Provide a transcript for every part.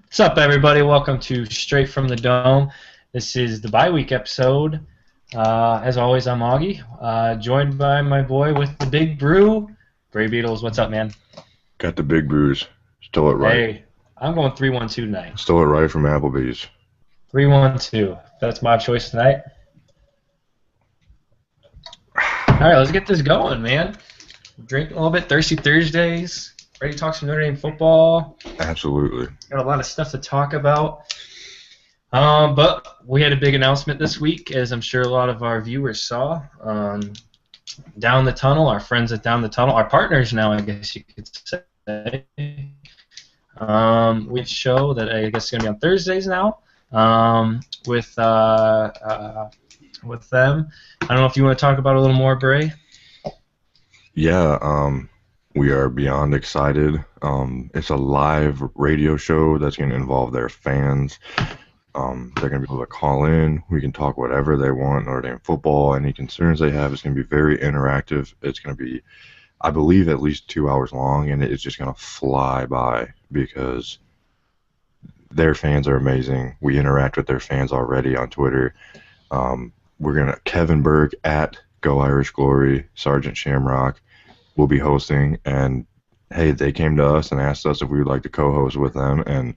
What's up, everybody? Welcome to Straight from the Dome. This is the bye week episode. As always, I'm Augie, joined by my boy with the big brew, Gray Beatles. What's up, man? Got the big brews. Stole it right. Hey, I'm going 3-1-2 tonight. Stole it right from Applebee's. 3-1-2. That's my choice tonight. All right, let's get this going, man. Drink a little bit. Thirsty Thursdays. Ready to talk some Notre Dame football. Absolutely. Got a lot of stuff to talk about. But we had a big announcement this week, as I'm sure a lot of our viewers saw. Down the Tunnel, our friends at Down the Tunnel, our partners now, I guess you could say. We have a show that I guess is going to be on Thursdays now with them. I don't know if you want to talk about it a little more, Bray. Yeah, we are beyond excited. It's a live radio show that's going to involve their fans. They're going to be able to call in. We can talk whatever they want, Notre Dame football, any concerns they have. It's going to be very interactive. It's going to be, I believe, at least 2 hours long, and it's just going to fly by because their fans are amazing. We interact with their fans already on Twitter. We're going to, Kevin Burke at Go Irish Glory, Sergeant Shamrock will be hosting, and hey, they came to us and asked us if we would like to co-host with them, and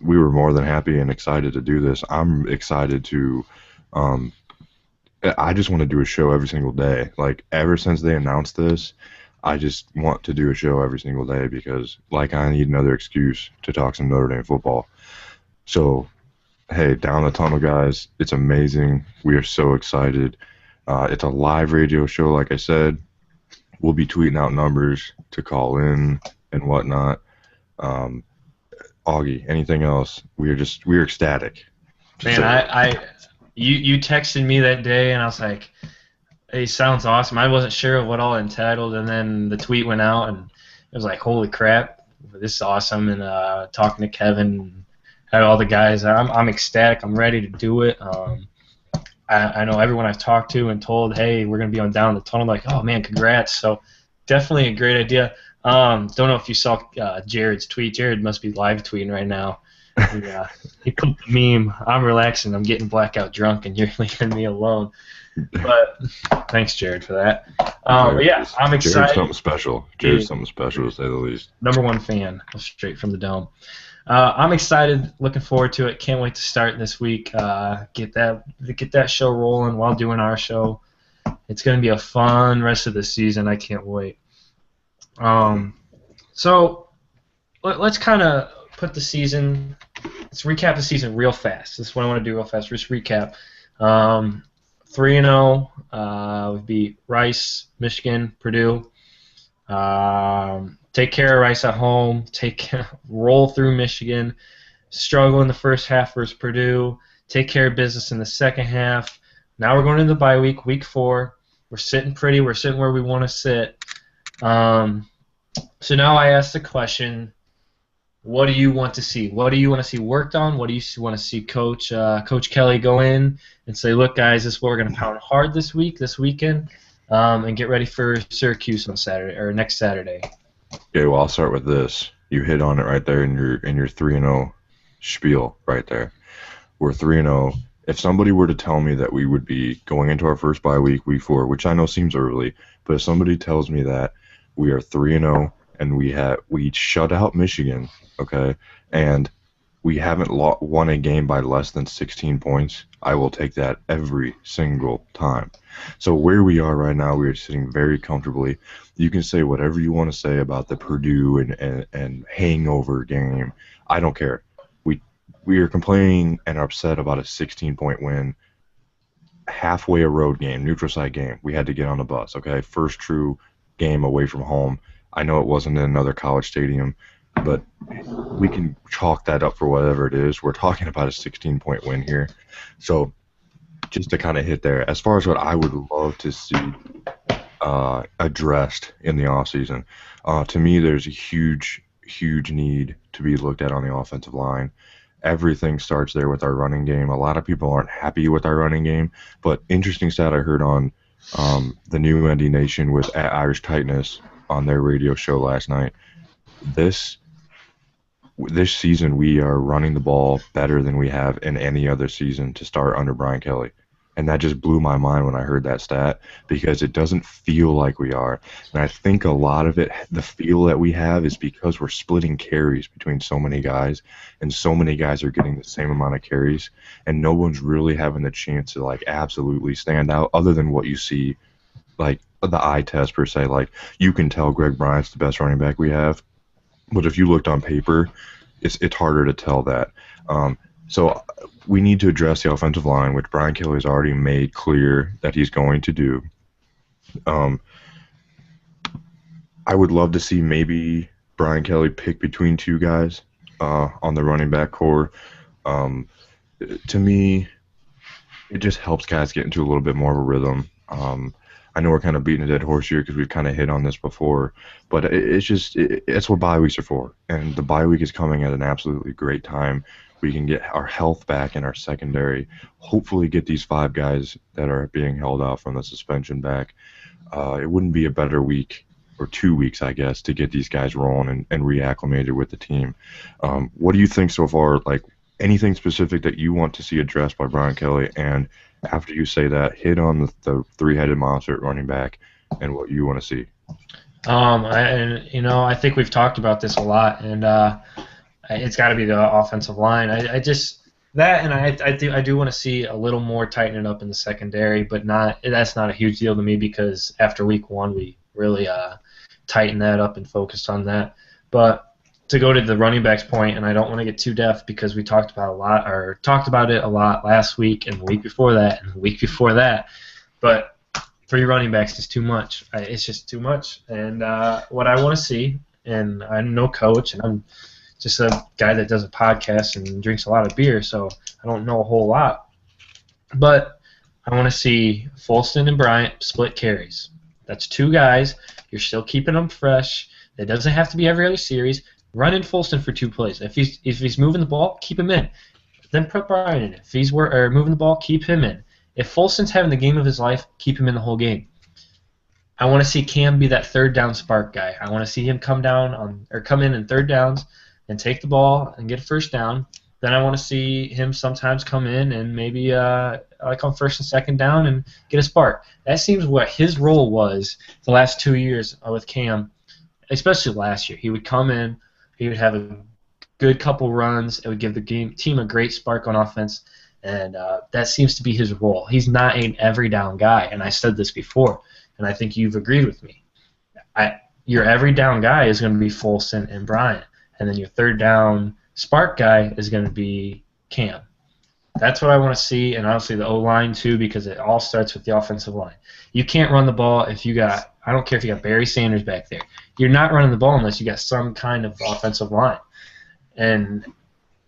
we were more than happy and excited to do this. I'm excited to I just want to do a show every single day. Like, ever since they announced this, I just want to do a show every single day because, like, I need another excuse to talk some Notre Dame football. So, hey, Down the Tunnel, guys, it's amazing. We are so excited. It's a live radio show, like I said. We'll be tweeting out numbers to call in and whatnot. Augie, anything else? We're ecstatic. Man, you texted me that day, and I was like, "Hey, sounds awesome." I wasn't sure of what all entitled, and then the tweet went out, and it was like, "Holy crap, this is awesome!" And talking to Kevin, had all the guys, I'm ecstatic. I'm ready to do it. I know everyone I've talked to and told, "Hey, we're gonna be on Down the Tunnel." Like, "Oh man, congrats!" So definitely a great idea. Don't know if you saw Jared's tweet. Jared must be live tweeting right now. He put the meme. I'm relaxing. I'm getting blackout drunk, and you're leaving me alone. But thanks, Jared, for that. But yeah, I'm excited. Jared's something special. Jared's something special, to say the least. Number one fan of Straight from the Dome. I'm excited. Looking forward to it. Can't wait to start this week. Get that show rolling while doing our show. It's going to be a fun rest of the season. I can't wait. So let's kind of put the season. Let's recap the season real fast. This is what I want to do real fast. Just recap. 3-0. We beat Rice, Michigan, Purdue. Take care of Rice at home. Roll through Michigan. Struggle in the first half versus Purdue. Take care of business in the second half. Now we're going into the bye week, week 4. We're sitting pretty. We're sitting where we want to sit. So now I ask the question, what do you want to see? What do you want to see worked on? What do you want to see Coach Kelly go in and say, look, guys, this is what we're going to pound hard this weekend, and get ready for Syracuse on Saturday or next Saturday. Okay, well, I'll start with this. You hit on it right there in your 3-0 spiel right there. We're 3-0. If somebody were to tell me that we would be going into our first bye week, week 4, which I know seems early, but if somebody tells me that we are 3-0 and we shut out Michigan, okay, and we haven't won a game by less than 16 points, I will take that every single time. So where we are right now, we are sitting very comfortably. You can say whatever you want to say about the Purdue and hangover game. I don't care. We are complaining and upset about a 16-point win, halfway a road game, neutral site game. We had to get on the bus, okay? First true game away from home. I know it wasn't in another college stadium, but we can chalk that up for whatever it is. We're talking about a 16-point win here. So just to kind of hit there, as far as what I would love to see addressed in the offseason, to me there's a huge need to be looked at on the offensive line. Everything starts there with our running game. A lot of people aren't happy with our running game, but interesting stat I heard on the new ND Nation with at Irish Tightness on their radio show last night. This this season we are running the ball better than we have in any other season to start under Brian Kelly. And that just blew my mind when I heard that stat because it doesn't feel like we are. And I think a lot of it, the feel that we have is because we're splitting carries between so many guys, and so many guys are getting the same amount of carries, and no one's really having the chance to like absolutely stand out other than what you see, like the eye test per se. Like you can tell Greg Bryant's the best running back we have, but if you looked on paper, it's harder to tell that. So we need to address the offensive line, which Brian Kelly has already made clear that he's going to do. I would love to see maybe Brian Kelly pick between two guys on the running back core. To me, it just helps guys get into a little bit more of a rhythm. I know we're kind of beating a dead horse here because we've kind of hit on this before, but it's what bye weeks are for. And the bye week is coming at an absolutely great time. We can get our health back in our secondary, hopefully get these 5 guys that are being held out from the suspension back. It wouldn't be a better week or 2 weeks, I guess, to get these guys rolling and reacclimated with the team. What do you think so far? Like anything specific that you want to see addressed by Brian Kelly? And after you say that, hit on the three-headed monster at running back and what you want to see. I think we've talked about this a lot, and it's got to be the offensive line. I do want to see a little more tightening up in the secondary, but that's not a huge deal to me because after week 1 we really tightened that up and focused on that. But to go to the running backs point, and I don't want to get too depth because we talked about it a lot last week and the week before that and the week before that. But 3 running backs is too much. It's just too much. And what I want to see, and I'm no coach, and I'm just a guy that does a podcast and drinks a lot of beer, so I don't know a whole lot. But I want to see Folston and Bryant split carries. That's 2 guys. You're still keeping them fresh. It doesn't have to be every other series. Run in Folston for 2 plays. If he's moving the ball, keep him in. Then put Bryant in. If he's moving the ball, keep him in. If Folston's having the game of his life, keep him in the whole game. I want to see Cam be that third down spark guy. I want to see him come in third downs and take the ball and get a first down. Then I want to see him sometimes come in and maybe like on first and second down and get a spark. That seems what his role was the last 2 years with Cam, especially last year. He would come in, he would have a good couple runs, it would give the team a great spark on offense, and that seems to be his role. He's not an every down guy, and I said this before, and I think you've agreed with me. Your every down guy is going to be Folston and Bryant, and then your third down spark guy is going to be Cam. That's what I want to see, and obviously the O-line too, because it all starts with the offensive line. You can't run the ball if you got, I don't care if you got Barry Sanders back there. You're not running the ball unless you got some kind of offensive line. And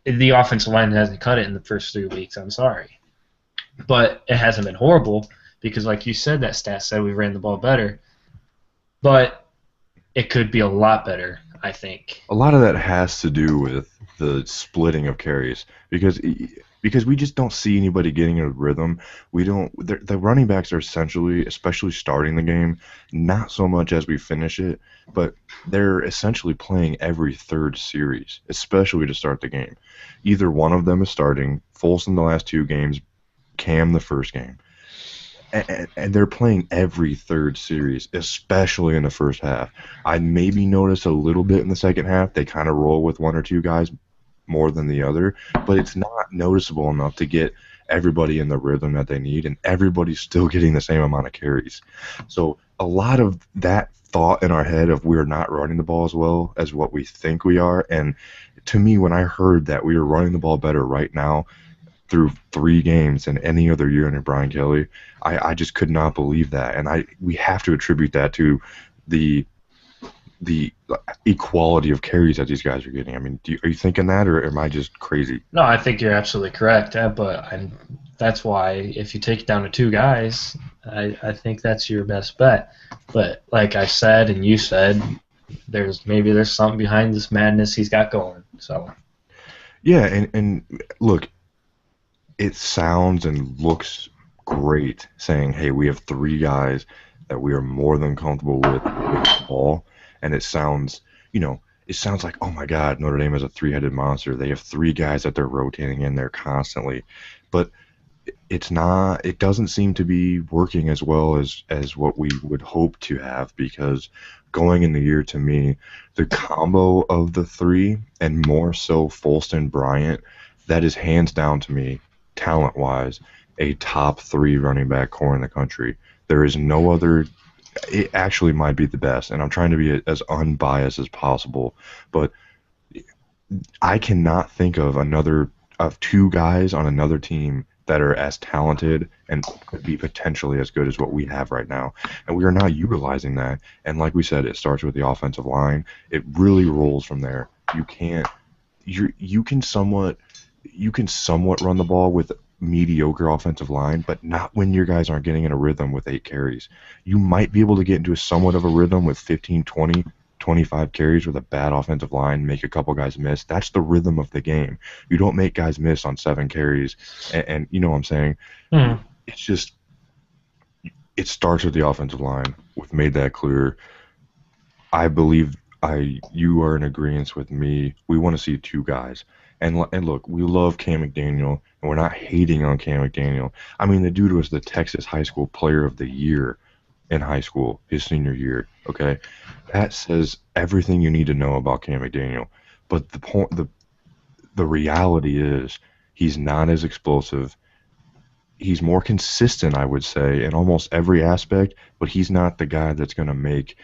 the offensive line hasn't cut it in the first 3 weeks, I'm sorry. But it hasn't been horrible because, like you said, that stat said we ran the ball better. But it could be a lot better, I think. A lot of that has to do with the splitting of carries because we just don't see anybody getting a rhythm. The running backs are essentially, especially starting the game, not so much as we finish it, but they're essentially playing every third series, especially to start the game. Either one of them is starting, Folston the last 2 games, Cam the first game. And they're playing every third series, especially in the first half. I maybe noticed a little bit in the second half. They kind of roll with 1 or 2 guys more than the other, but it's not noticeable enough to get everybody in the rhythm that they need, and everybody's still getting the same amount of carries. So a lot of that thought in our head of we're not running the ball as well as what we think we are, and to me, when I heard that we were running the ball better right now through 3 games than any other year under Brian Kelly, I just could not believe that, and we have to attribute that to the equality of carries that these guys are getting. I mean, are you thinking that, or am I just crazy? No, I think you're absolutely correct, that's why if you take it down to 2 guys, I think that's your best bet. But like I said and you said, there's something behind this madness he's got going. So yeah, and look, it sounds and looks great saying, hey, we have 3 guys that we are more than comfortable with the ball. And it sounds, it sounds like, oh my God, Notre Dame is a three-headed monster. They have three guys that they're rotating in there constantly. But it's not, it doesn't seem to be working as well as what we would hope to have, because going in the year, to me, the combo of the three, and more so Folston Bryant, that is hands down to me, talent wise, a top three running back core in the country. There is no other. It actually might be the best, and I'm trying to be as unbiased as possible, but I cannot think of two guys on another team that are as talented and could be potentially as good as what we have right now. And we are not utilizing that. And like we said, it starts with the offensive line. It really rolls from there. You can somewhat run the ball with mediocre offensive line, but not when your guys aren't getting in a rhythm with 8 carries. You might be able to get into somewhat of a rhythm with 15, 20, 25 carries with a bad offensive line, make a couple guys miss. That's the rhythm of the game. You don't make guys miss on 7 carries, and you know what I'm saying? Hmm. It's just, it starts with the offensive line. We've made that clear. I believe you are in agreement with me. We want to see two guys. And look, we love Cam McDaniel, and we're not hating on Cam McDaniel. I mean, the dude was the Texas High School Player of the Year in high school, his senior year. Okay, that says everything you need to know about Cam McDaniel. But the reality is, he's not as explosive. He's more consistent, I would say, in almost every aspect. But he's not the guy that's going to make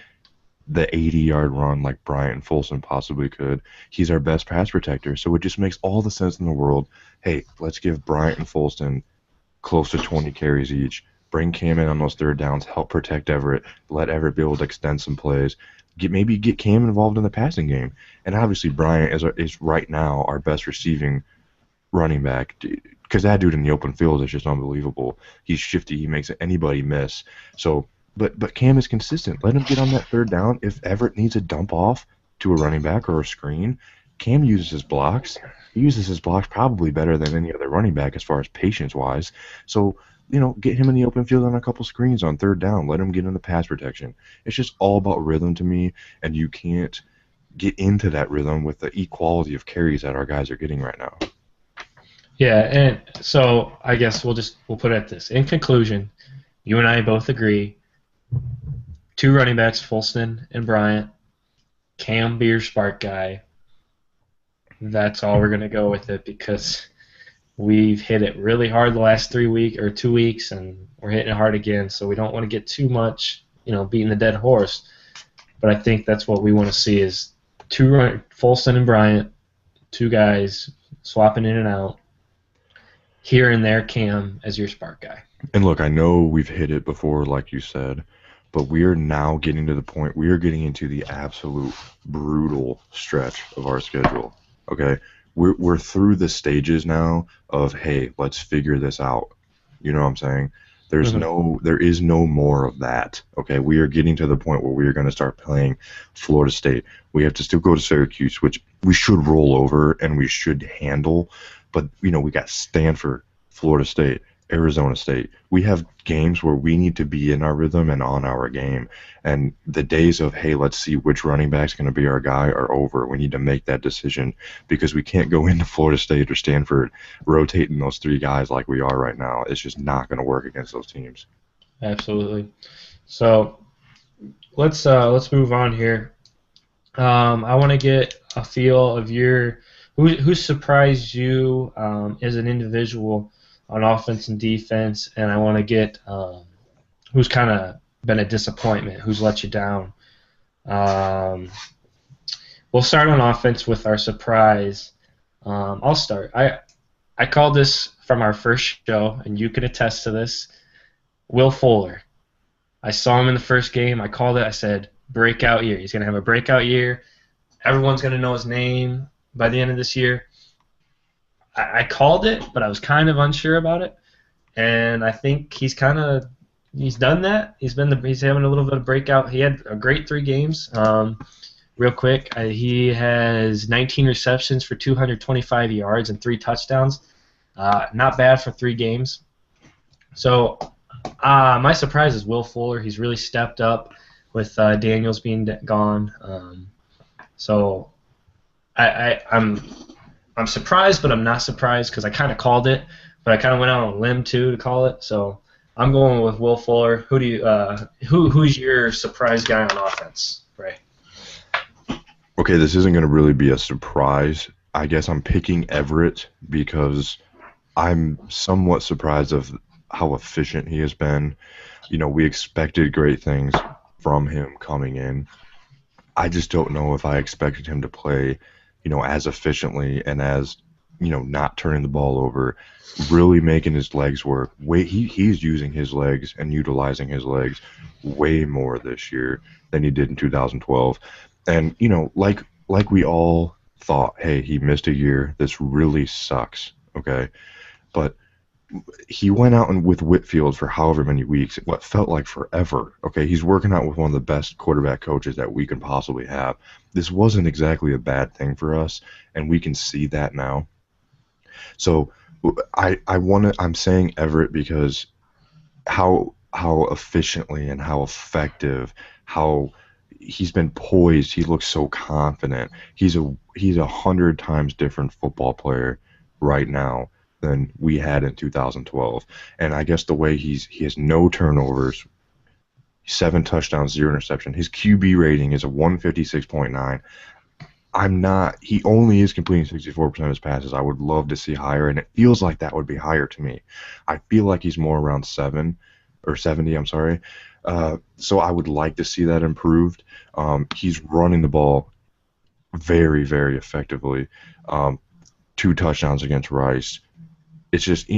the 80-yard run like Bryant and Folsom possibly could. He's our best pass protector, so it just makes all the sense in the world. Hey, let's give Bryant and Folsom close to 20 carries each. Bring Cam in on those third downs, help protect Everett, let Everett be able to extend some plays. Maybe get Cam involved in the passing game. And obviously Bryant is right now our best receiving running back, because that dude in the open field is just unbelievable. He's shifty. He makes anybody miss. So, but Cam is consistent. Let him get on that third down. If Everett needs a dump off to a running back or a screen, Cam uses his blocks. He uses his blocks probably better than any other running back as far as patience wise. So, get him in the open field on a couple screens on third down. Let him get in the pass protection. It's just all about rhythm to me, and you can't get into that rhythm with the equality of carries that our guys are getting right now. Yeah, and so I guess we'll put it at this. In conclusion, you and I both agree. Two running backs, Folston and Bryant. Cam be your spark guy. That's all we're gonna go with it, because we've hit it really hard the last 2 weeks, and we're hitting it hard again. So we don't want to get too much, beating the dead horse. But I think that's what we want to see is Folston and Bryant, two guys swapping in and out. Here and there, Cam as your spark guy. And look, I know we've hit it before, like you said, but we are now getting to the point. We are getting into the absolute brutal stretch of our schedule. Okay, we're through the stages now of, hey, let's figure this out. You know what I'm saying? There is no more of that. Okay, we are getting to the point where we are going to start playing Florida State. We have to still go to Syracuse, which we should roll over and we should handle. But we got Stanford, Florida State, Arizona State. We have games where we need to be in our rhythm and on our game. And the days of, hey, let's see which running back's going to be our guy are over. We need to make that decision, because we can't go into Florida State or Stanford rotating those three guys like we are right now. It's just not going to work against those teams. Absolutely. So let's move on here. I want to get a feel of who surprised you as an individual on offense and defense, and I want to get who's kind of been a disappointment, who's let you down. We'll start on offense with our surprise. I'll start. I called this from our first show, and you can attest to this. Will Fuller. I saw him in the first game. I called it. I said, breakout year. He's going to have a breakout year. Everyone's going to know his name by the end of this year. I called it, but I was kind of unsure about it, and I think he's done that. He's having a little bit of breakout. He had a great 3 games. Real quick, he has 19 receptions for 225 yards and 3 touchdowns. Not bad for 3 games. So my surprise is Will Fuller. He's really stepped up with Daniels being gone. So I'm surprised, but I'm not surprised because I kind of called it, but I kind of went out on a limb too to call it. So I'm going with Will Fuller. Who's your surprise guy on offense, Ray? Okay, this isn't going to really be a surprise. I guess I'm picking Everett because I'm somewhat surprised of how efficient he has been. You know, we expected great things from him coming in. I just don't know if I expected him to play, as efficiently and as, not turning the ball over, really making his legs work. He's using his legs and utilizing his legs way more this year than he did in 2012. And, like we all thought, hey, he missed a year. This really sucks. Okay. But he went out and with Whitfield for however many weeks, what felt like forever. Okay, he's working out with one of the best quarterback coaches that we can possibly have. This wasn't exactly a bad thing for us, and we can see that now. So I'm saying Everett because how efficiently and how effective, how he's been poised, he looks so confident. He's a 100 times different football player right now than we had in 2012. And I guess the way he has no turnovers, 7 touchdowns, 0 interception. His QB rating is a 156.9. He only is completing 64% of his passes. I would love to see higher, and it feels like that would be higher to me. I feel like he's more around 70, I'm sorry. So I would like to see that improved. He's running the ball very, very effectively. 2 touchdowns against Rice. It's just,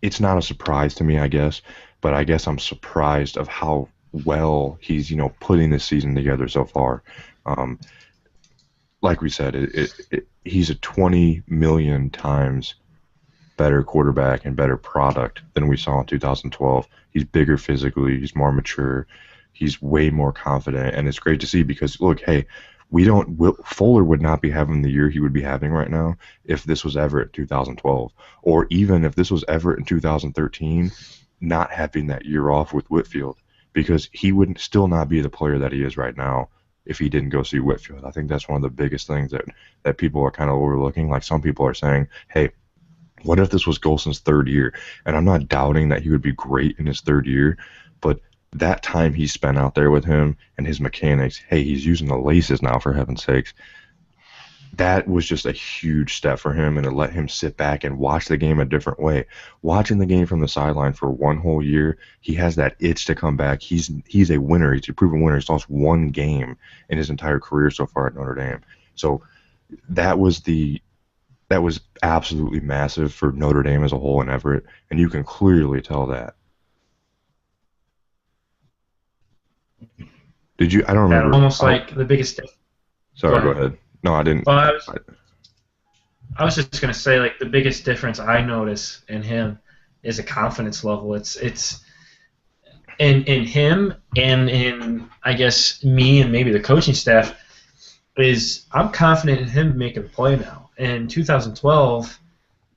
it's not a surprise to me, I guess, but I guess I'm surprised of how well he's, putting this season together so far. Like we said, he's a 20 million times better quarterback and better product than we saw in 2012. He's bigger physically, he's more mature, he's way more confident, and it's great to see because, look, hey, Fuller would not be having the year he would be having right now if this was Everett in 2012, or even if this was Everett in 2013, not having that year off with Whitfield, because he would still not be the player that he is right now if he didn't go see Whitfield. I think that's one of the biggest things that people are kind of overlooking. Like, some people are saying, hey, what if this was Golson's 3rd year? And I'm not doubting that he would be great in his 3rd year, but that time he spent out there with him and his mechanics, hey, he's using the laces now, for heaven's sakes. That was just a huge step for him, and it let him sit back and watch the game a different way. Watching the game from the sideline for 1 whole year, he has that itch to come back. He's a winner. He's a proven winner. He's lost 1 game in his entire career so far at Notre Dame. So that was absolutely massive for Notre Dame as a whole and Everett, and you can clearly tell that. Did you? I don't remember. Almost like the biggest. Sorry, go ahead. No, I didn't. Well, I was just gonna say, like, the biggest difference I notice in him is a confidence level. It's in him and in, I guess, me and maybe the coaching staff. I'm confident in him making a play now. In 2012,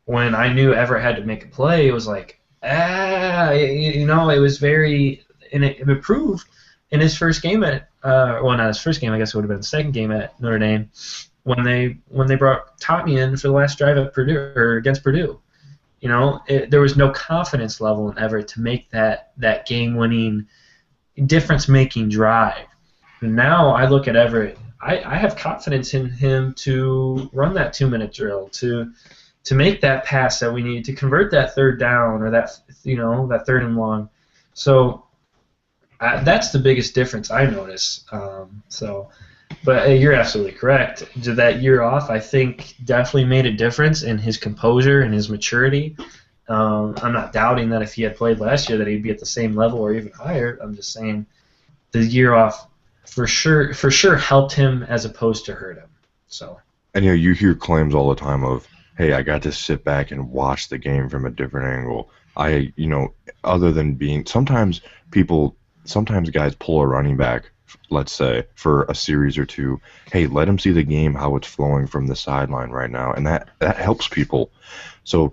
when I knew Everett had to make a play, it was like, it was very, and it improved in his first game at, well, not his first game, I guess it would have been the second game at Notre Dame, when they brought Tommy in for the last drive at Purdue, or against Purdue. There was no confidence level in Everett to make that game-winning, difference-making drive. And now I look at Everett, I have confidence in him to run that 2-minute drill, to make that pass that we need, to convert that 3rd down, or that 3rd and long. So that's the biggest difference I notice. But you're absolutely correct. That year off, I think, definitely made a difference in his composure and his maturity. I'm not doubting that if he had played last year that he'd be at the same level or even higher. I'm just saying the year off for sure helped him as opposed to hurt him. So. And you hear claims all the time of, hey, I got to sit back and watch the game from a different angle. Other than being, sometimes guys pull a running back, let's say, for a series or 2. Hey, let him see the game, how it's flowing from the sideline right now, and that helps people. So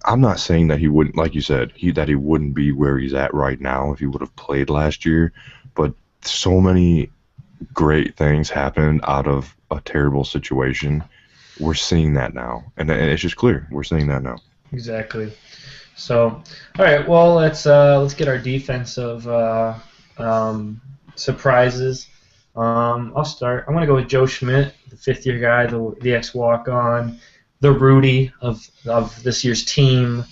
I'm not saying that he wouldn't, like you said, that he wouldn't be where he's at right now if he would have played last year, but so many great things happen out of a terrible situation. We're seeing that now, and it's just clear we're seeing that now. Exactly. So, all right. Well, let's get our defensive surprises. I'll start. I'm gonna go with Joe Schmidt, the fifth-year guy, the ex-walk-on, the Rudy of this year's team.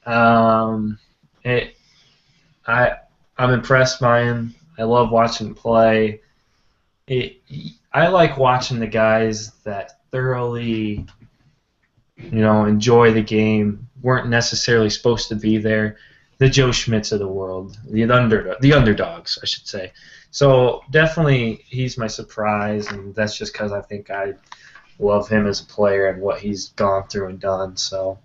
Um, it, I I'm impressed by him. I love watching him play. It, I like watching the guys that thoroughly, enjoy the game, weren't necessarily supposed to be there. The Joe Schmidts of the world, the underdogs, I should say. So definitely, he's my surprise, and that's just because I think I love him as a player and what he's gone through and done. So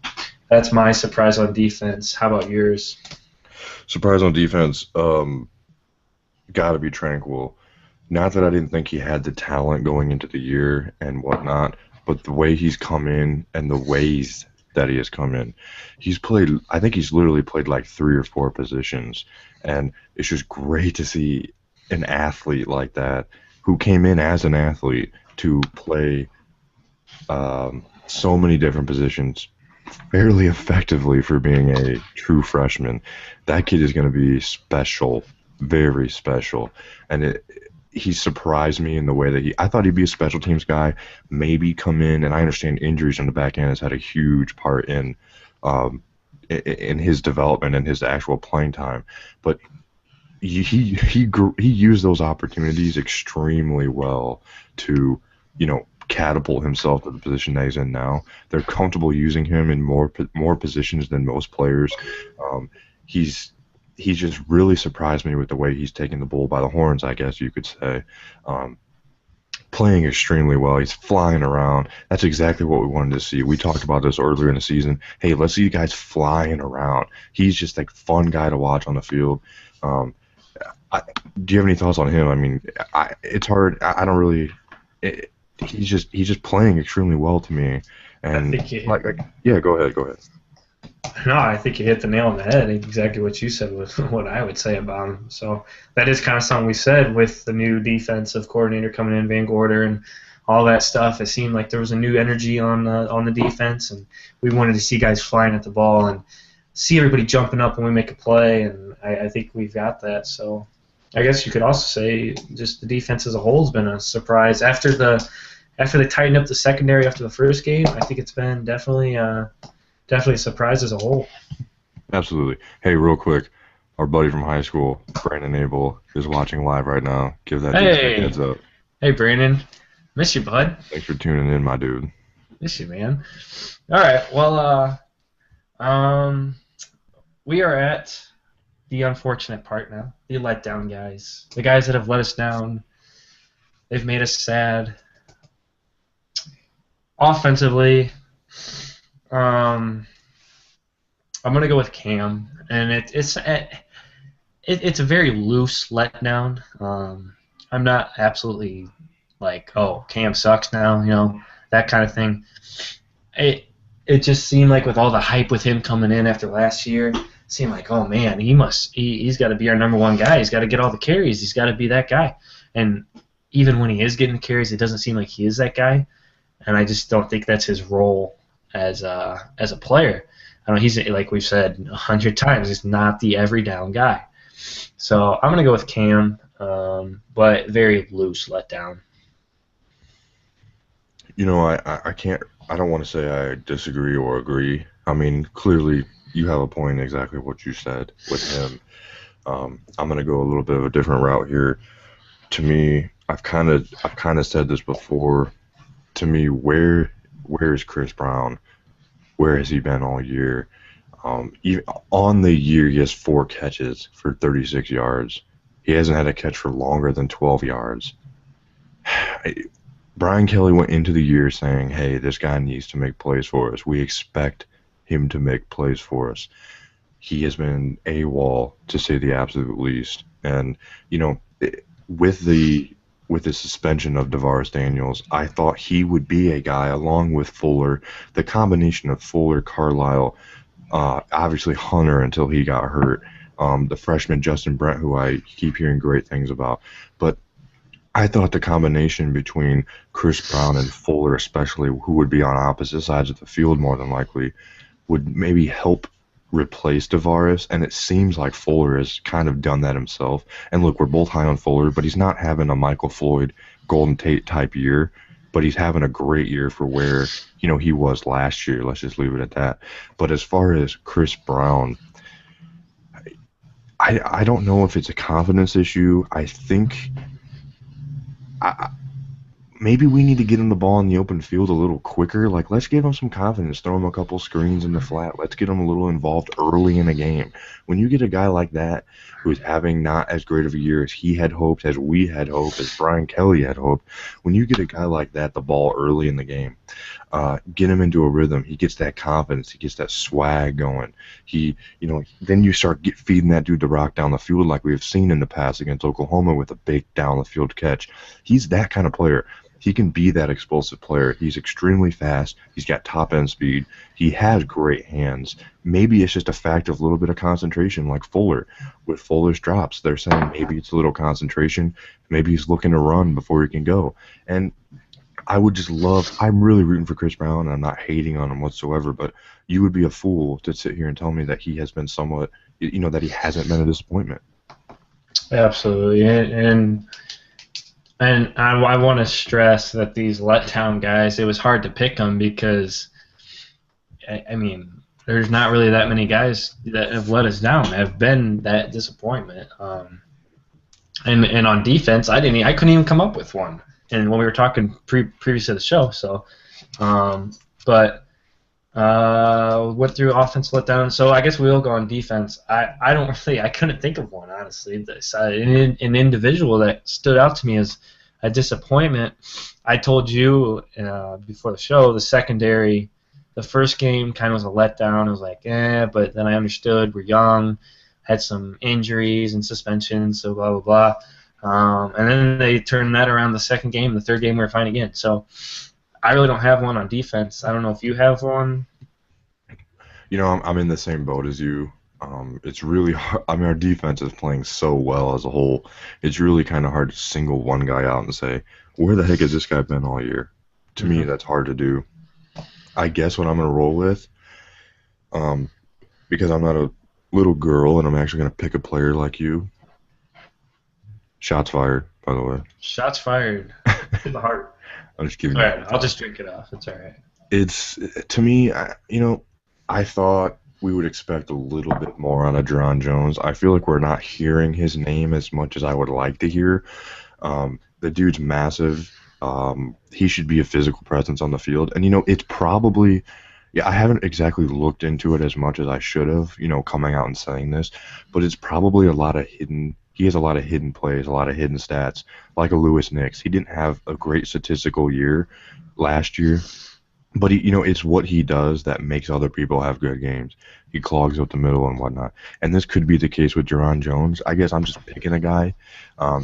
that's my surprise on defense. How about yours? Surprise on defense, got to be Tranquil. Not that I didn't think he had the talent going into the year and whatnot, but the way he's come in and the ways that he has come in, he's played. I think he's literally played like 3 or 4 positions, and it's just great to see an athlete like that who came in as an athlete to play so many different positions fairly effectively for being a true freshman. That kid is going to be special, very special, and he surprised me in the way that I thought he'd be a special teams guy, maybe come in, and I understand injuries on the back end has had a huge part um, in his development and his actual playing time, but he used those opportunities extremely well to, catapult himself to the position that he's in now. They're comfortable using him in more positions than most players. He's just really surprised me with the way he's taking the bull by the horns, I guess you could say. Um, Playing extremely well. He's flying around. That's exactly what we wanted to see. We talked about this earlier in the season. Hey, let's see you guys flying around. He's just a fun guy to watch on the field. Um, do you have any thoughts on him? I mean, it's hard. I don't really. He's just playing extremely well to me. I And think yeah, go ahead. no, I think you hit the nail on the head. Exactly what you said was what I would say about him. So that is kind of something we said with the new defensive coordinator coming in, Van Gorder, and all that stuff. It seemed like there was a new energy on the defense, and we wanted to see guys flying at the ball and see everybody jumping up when we make a play. And I think we've got that. So I guess you could also say just the defense as a whole has been a surprise after they tightened up the secondary after the first game. I think it's been definitely a surprise as a whole. Absolutely. Hey, real quick, our buddy from high school, Brandon Abel, is watching live right now. Give that dude a heads up. Hey, Brandon. Miss you, bud. Thanks for tuning in, my dude. Miss you, man. All right. Well, we are at the unfortunate part now. The letdown guys. The guys that have let us down. They've made us sad. Offensively, I'm gonna go with Cam, and it's a very loose letdown. I'm not absolutely like, oh, Cam sucks now, that kind of thing. It just seemed like with all the hype with him coming in after last year, it seemed like, oh man, he's got to be our number one guy. He's got to get all the carries. He's got to be that guy. And even when he is getting the carries, it doesn't seem like he is that guy. And I just don't think that's his role as a player. I don't know, he's, like we've said 100 times, he's not the every down guy. So I'm gonna go with Cam, but very loose letdown. I can't. I don't want to say I disagree or agree. I mean, clearly you have a point in exactly what you said with him. I'm gonna go a little bit of a different route here. To me, I've kind of said this before. To me, where is Chris Brown? Where has he been all year? Even on the year, he has 4 catches for 36 yards. He hasn't had a catch for longer than 12 yards. Brian Kelly went into the year saying, hey, this guy needs to make plays for us. We expect him to make plays for us. He has been AWOL, to say the absolute least. And, with the suspension of DeVaris Daniels, I thought he would be a guy along with Fuller. The combination of Fuller, Carlisle, obviously Hunter until he got hurt, the freshman Justin Brent, who I keep hearing great things about. But I thought the combination between Chris Brown and Fuller, especially, who would be on opposite sides of the field more than likely, would maybe help replace Tavares, and it seems like Fuller has kind of done that himself. And look, we're both high on Fuller, but he's not having a Michael Floyd, Golden Tate type year, but he's having a great year for where, he was last year. Let's just leave it at that. But as far as Chris Brown, I don't know if it's a confidence issue. I think maybe we need to get him the ball in the open field a little quicker. Like, let's give him some confidence. Throw him a couple screens in the flat. Let's get him a little involved early in a game. When you get a guy like that who's having not as great of a year as he had hoped, as we had hoped, as Brian Kelly had hoped, when you get a guy like that the ball early in the game, get him into a rhythm. He gets that confidence. He gets that swag going. Then you start feeding that dude the rock down the field like we have seen in the past against Oklahoma with a big down the field catch. He's that kind of player. He can be that explosive player. He's extremely fast. He's got top-end speed. He has great hands. Maybe it's just a fact of a little bit of concentration like Fuller. With Fuller's drops, they're saying maybe it's a little concentration. Maybe he's looking to run before he can go. And I'm really rooting for Chris Brown, and I'm not hating on him whatsoever, but you would be a fool to sit here and tell me that he has been somewhat, that he hasn't been a disappointment. Absolutely. And I want to stress that these letdown guys, it was hard to pick them because, I mean, there's not really that many guys that have let us down, have been that disappointment. And on defense, I couldn't even come up with one. And when we were talking previous to the show, so, but went through offense letdown. So I guess we'll go on defense. I couldn't think of one, honestly. An individual that stood out to me as a disappointment. I told you before the show, the secondary, the first game kind of was a letdown. I was like, but then I understood we're young, had some injuries and suspensions, so blah, blah, blah. And then they turned that around the second game. The third game we were fine again. So I really don't have one on defense. I don't know if you have one. I'm in the same boat as you. It's really hard. I mean, our defense is playing so well as a whole. It's really kind of hard to single one guy out and say, where the heck has this guy been all year? To me, that's hard to do. I guess what I'm going to roll with, because I'm not a little girl and I'm actually going to pick a player like you. Shots fired, by the way. Shots fired. To the heart. I'm just giving you. All right, I'll just drink it off. It's all right. It's, to me, I thought we would expect a little bit more on a Jerron Jones. I feel like we're not hearing his name as much as I would like to hear. The dude's massive. He should be a physical presence on the field. And, it's probably, I haven't exactly looked into it as much as I should have, coming out and saying this, but it's probably he has a lot of hidden plays, a lot of hidden stats, like a Lewis Nix. He didn't have a great statistical year last year, but it's what he does that makes other people have good games. He clogs up the middle and whatnot. And this could be the case with Jerron Jones. I guess I'm just picking a guy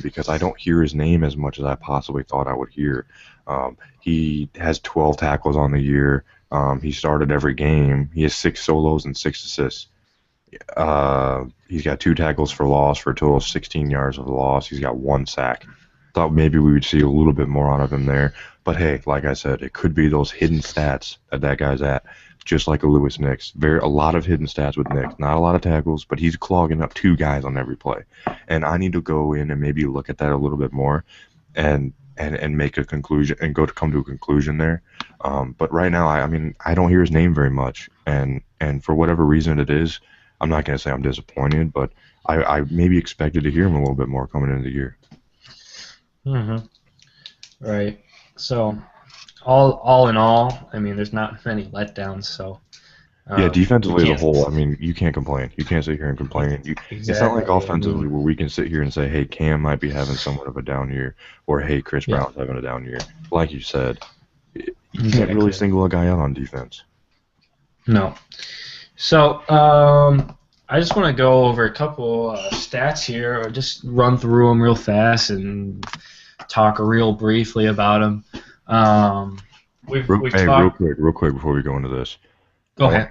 because I don't hear his name as much as I possibly thought I would hear. He has 12 tackles on the year. He started every game. He has 6 solos and 6 assists. He's got 2 tackles for loss for a total of 16 yards of loss. He's got 1 sack. Thought maybe we would see a little bit more out of him there. But hey, like I said, it could be those hidden stats that guy's at, just like a Lewis Nix. A lot of hidden stats with Nix. Not a lot of tackles, but he's clogging up 2 guys on every play. And I need to go in and maybe look at that a little bit more and make a conclusion and come to a conclusion there. But right now, I don't hear his name very much. And for whatever reason it is, I'm not going to say I'm disappointed, but I maybe expected to hear him a little bit more coming into the year. Right. So, all in all, there's not many letdowns. So. Defensively as a whole, you can't complain. You can't sit here and complain. Exactly. It's not like offensively where we can sit here and say, hey, Cam might be having somewhat of a down year, or hey, Chris Brown's having a down year. Like you said, you can't really single a guy out on defense. No. So, I just want to go over a couple stats here, or just run through them real fast and talk real briefly about them. Real quick before we go into this. Go ahead.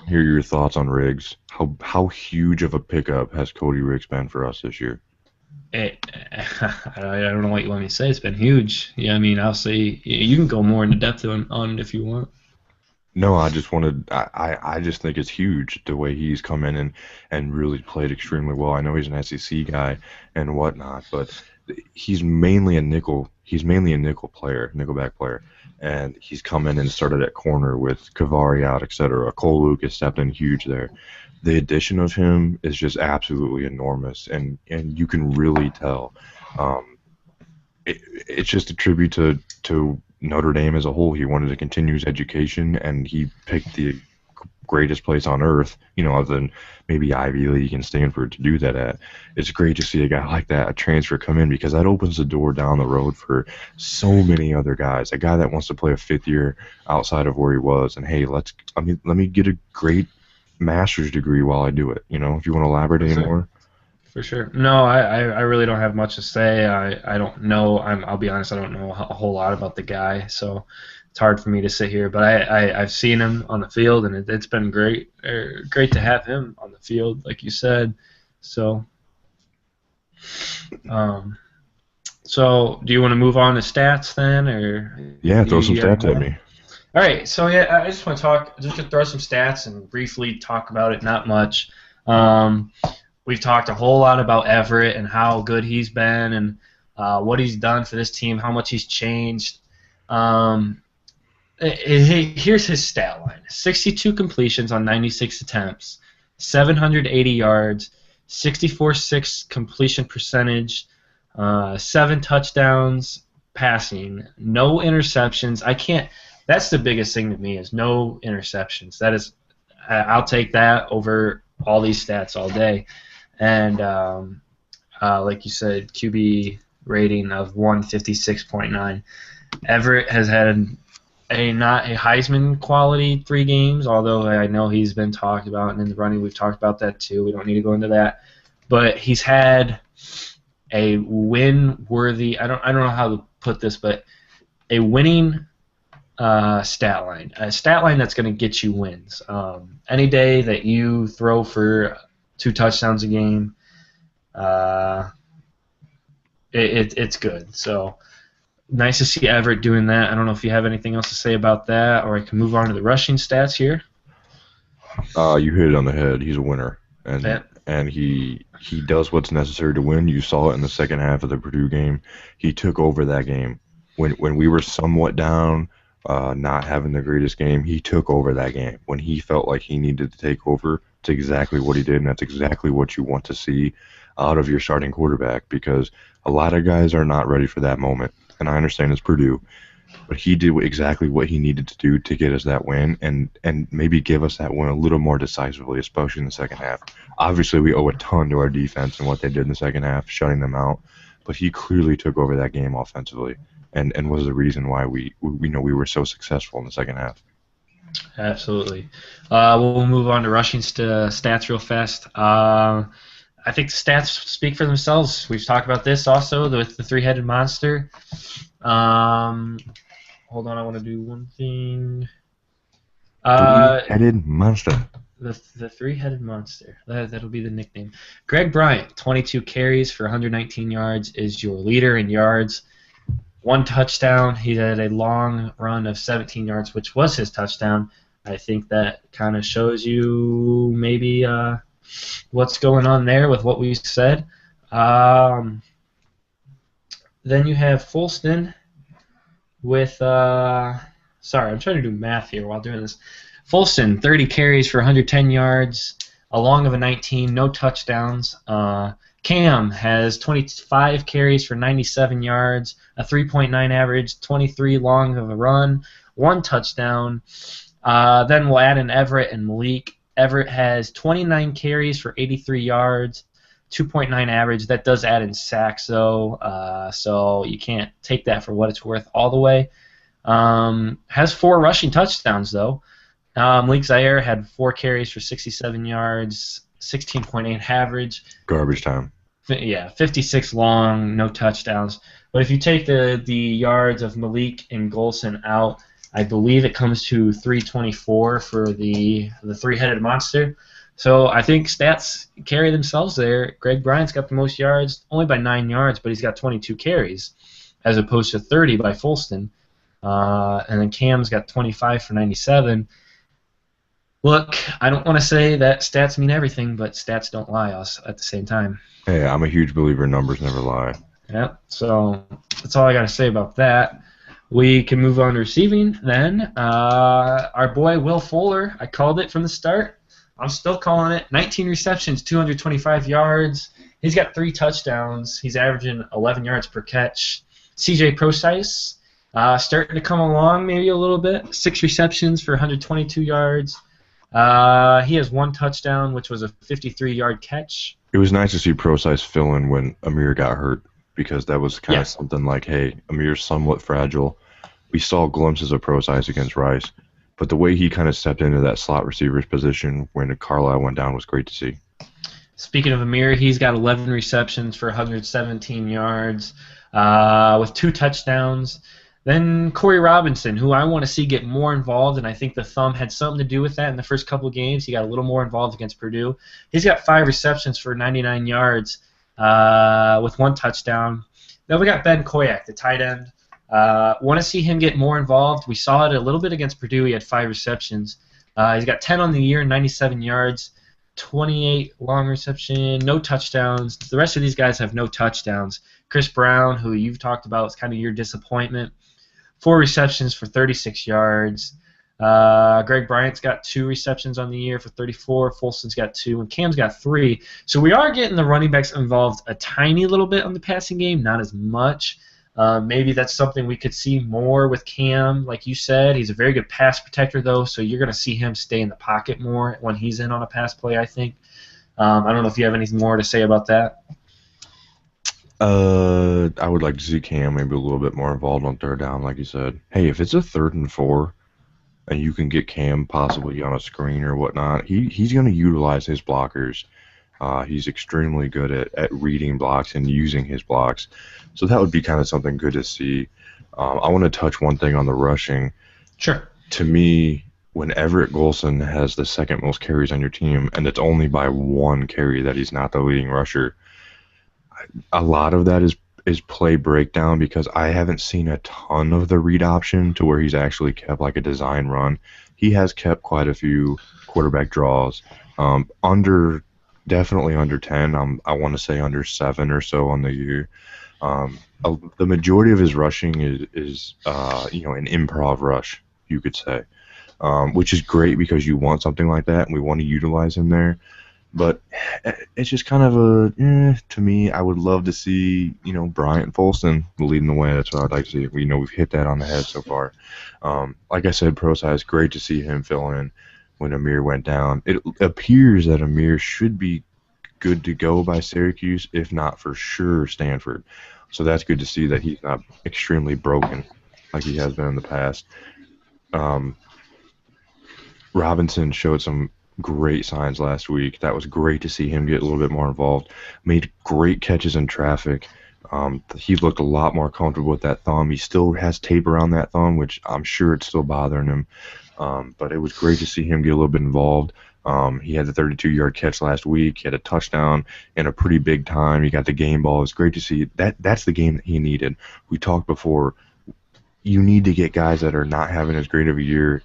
Hear your thoughts on Riggs. How huge of a pickup has Cody Riggs been for us this year? I don't know what you want me to say. It's been huge. Yeah, I mean, I'll say you can go more into depth on it if you want. No, I just wanted. I just think it's huge the way he's come in and really played extremely well. I know he's an SEC guy and whatnot, but he's mainly a nickel. He's mainly a nickel player, nickelback player, and he's come in and started at corner with Kavari out, etc. Cole Lucas stepped in huge there. The addition of him is just absolutely enormous, and you can really tell. Um, it's just a tribute to Notre Dame as a whole. He wanted to continue his education, and he picked the greatest place on earth, other than maybe Ivy League and Stanford, to do that at. It's great to see a guy like that, a transfer, come in, because that opens the door down the road for so many other guys. A guy that wants to play a fifth year outside of where he was, and hey, let me get a great master's degree while I do it. If you want to elaborate anymore. For sure. No, I really don't have much to say. I don't know. I'll be honest. I don't know a whole lot about the guy, so it's hard for me to sit here. But I've seen him on the field, and it's been great. Great to have him on the field, like you said. So, so do you want to move on to stats then, or Yeah, throw some stats at me. All right. So yeah, I just want to just to throw some stats and briefly talk about it. Not much. We've talked a whole lot about Everett and how good he's been and what he's done for this team, how much he's changed. Here's his stat line: 62 completions on 96 attempts, 780 yards, 64.6 completion percentage, 7 touchdowns passing, no interceptions. I can't. That's the biggest thing to me is no interceptions. That is, I'll take that over all these stats all day. And like you said, QB rating of 156.9. Everett has had not a Heisman quality 3 games, although I know he's been talked about, and in the running we've talked about that too. We don't need to go into that, but he's had a win-worthy. I don't know how to put this, but a winning stat line, a stat line that's going to get you wins. Any day that you throw for 2 touchdowns a game, it's good. So nice to see Everett doing that. I don't know if you have anything else to say about that, or I can move on to the rushing stats here. You hit it on the head. He's a winner, and Yeah. and he does what's necessary to win. You saw it in the second half of the Purdue game. He took over that game when we were somewhat down. Not having the greatest game, he took over that game. When he felt like he needed to take over, it's exactly what he did, and that's exactly what you want to see out of your starting quarterback, because a lot of guys are not ready for that moment, and I understand it's Purdue, but he did exactly what he needed to do to get us that win, and maybe give us that win a little more decisively, especially in the second half. Obviously, we owe a ton to our defense and what they did in the second half, shutting them out, but he clearly took over that game offensively. And was the reason why we were so successful in the second half. Absolutely. We'll move on to rushing stats real fast. I think the stats speak for themselves. We've talked about this also with the 3-headed monster. Hold on, I want to do one thing. 3-headed monster. The 3-headed monster. That'll be the nickname. Greg Bryant, 22 carries for 119 yards, is your leader in yards. 1 touchdown. He had a long run of 17 yards, which was his touchdown. I think that kind of shows you maybe what's going on there with what we said. Then you have Fulston with sorry, I'm trying to do math here while doing this. Fulston, 30 carries for 110 yards, a long of a 19, no touchdowns. Cam has 25 carries for 97 yards, a 3.9 average, 23 long of a run, 1 touchdown. Then we'll add in Everett and Malik. Everett has 29 carries for 83 yards, 2.9 average. That does add in sacks, though, so you can't take that for what it's worth all the way. Has 4 rushing touchdowns, though. Malik Zaire had 4 carries for 67 yards, 16.8 average. Garbage time. Yeah, 56 long, no touchdowns. But if you take the yards of Malik and Golson out, I believe it comes to 324 for the 3-headed monster. So I think stats carry themselves there. Greg Bryant's got the most yards, only by 9 yards, but he's got 22 carries, as opposed to 30 by Folston. And then Cam's got 25 for 97. Look, I don't want to say that stats mean everything, but stats don't lie us at the same time. Hey, I'm a huge believer numbers never lie. Yeah, so that's all I got to say about that. We can move on to receiving then. Our boy Will Fuller, I called it from the start. I'm still calling it. 19 receptions, 225 yards. He's got 3 touchdowns. He's averaging 11 yards per catch. CJ Prosise, starting to come along maybe a little bit. 6 receptions for 122 yards. He has 1 touchdown, which was a 53-yard catch. It was nice to see Prosise fill in when Amir got hurt, because that was kind of something like, hey, Amir's somewhat fragile. We saw glimpses of Prosise against Rice, but the way he kind of stepped into that slot receiver's position when Carlisle went down was great to see. Speaking of Amir, he's got 11 receptions for 117 yards with 2 touchdowns. Then Corey Robinson, who I want to see get more involved, and I think the thumb had something to do with that in the first couple of games. He got a little more involved against Purdue. He's got 5 receptions for 99 yards with 1 touchdown. Then we got Ben Koyak, the tight end. Want to see him get more involved. We saw it a little bit against Purdue. He had 5 receptions. He's got 10 on the year, 97 yards, 28 long reception, no touchdowns. The rest of these guys have no touchdowns. Chris Brown, who you've talked about, is kind of your disappointment. 4 receptions for 36 yards. Greg Bryant's got 2 receptions on the year for 34. Folston's got 2, and Cam's got 3. So we are getting the running backs involved a tiny little bit on the passing game, not as much. Maybe that's something we could see more with Cam, like you said. He's a very good pass protector, though, so you're going to see him stay in the pocket more when he's in on a pass play, I think. I don't know if you have anything more to say about that. I would like to see Cam maybe a little bit more involved on 3rd down, like you said. Hey, if it's a 3rd and 4, and you can get Cam possibly on a screen or whatnot, he's going to utilize his blockers. He's extremely good at reading blocks and using his blocks. So that would be kind of something good to see. I want to touch one thing on the rushing. Sure. To me, when Everett Golson has the 2nd most carries on your team, and it's only by 1 carry that he's not the leading rusher, a lot of that is play breakdown, because I haven't seen a ton of the read option to where he's actually kept like a design run. He has kept quite a few quarterback draws, definitely under 10. I want to say under 7 or so on the year. The majority of his rushing is an improv rush, you could say, which is great because you want something like that, and we want to utilize him there. But it's just kind of to me, I would love to see, Bryant and Folston leading the way. That's what I'd like to see. We've hit that on the head so far. Like I said, Prosise, great to see him fill in when Amir went down. It appears that Amir should be good to go by Syracuse, if not for sure Stanford. So that's good to see that he's not extremely broken like he has been in the past. Robinson showed some great signs last week. That was great to see him get a little bit more involved. Made great catches in traffic. He looked a lot more comfortable with that thumb. He still has tape around that thumb, which I'm sure it's still bothering him. But it was great to see him get a little bit involved. He had the 32-yard catch last week. He had a touchdown in a pretty big time. He got the game ball. It was great to see. That's the game that he needed. We talked before. You need to get guys that are not having as great of a year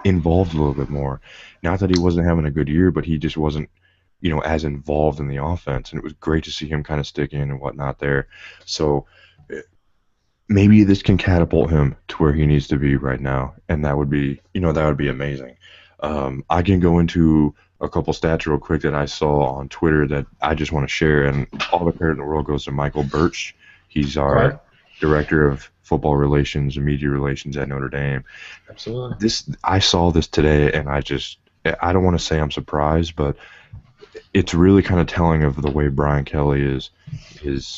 involved a little bit more. Not that he wasn't having a good year, but he just wasn't, as involved in the offense. And it was great to see him kind of stick in and whatnot there. So maybe this can catapult him to where he needs to be right now, and that would be amazing. I can go into a couple stats real quick that I saw on Twitter that I just want to share, and all the credit in the world goes to Michael Birch. He's our director of football relations and media relations at Notre Dame. Absolutely. I saw this today, and I don't want to say I'm surprised, but it's really kind of telling of the way Brian Kelly is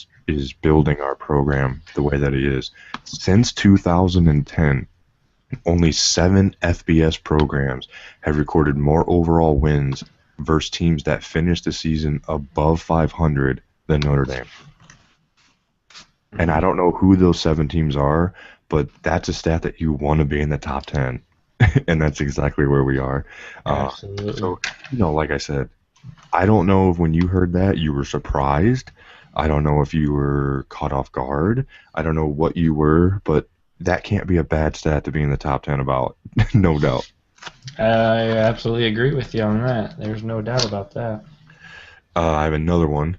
building our program the way that he is. Since 2010, only 7 FBS programs have recorded more overall wins versus teams that finished the season above 500 than Notre Dame. And I don't know who those 7 teams are, but that's a stat that you want to be in the top 10. and that's exactly where we are. Absolutely. So, like I said, I don't know if when you heard that you were surprised. I don't know if you were caught off guard. I don't know what you were, but that can't be a bad stat to be in the top 10 about, no doubt. I absolutely agree with you on that. There's no doubt about that. I have another one.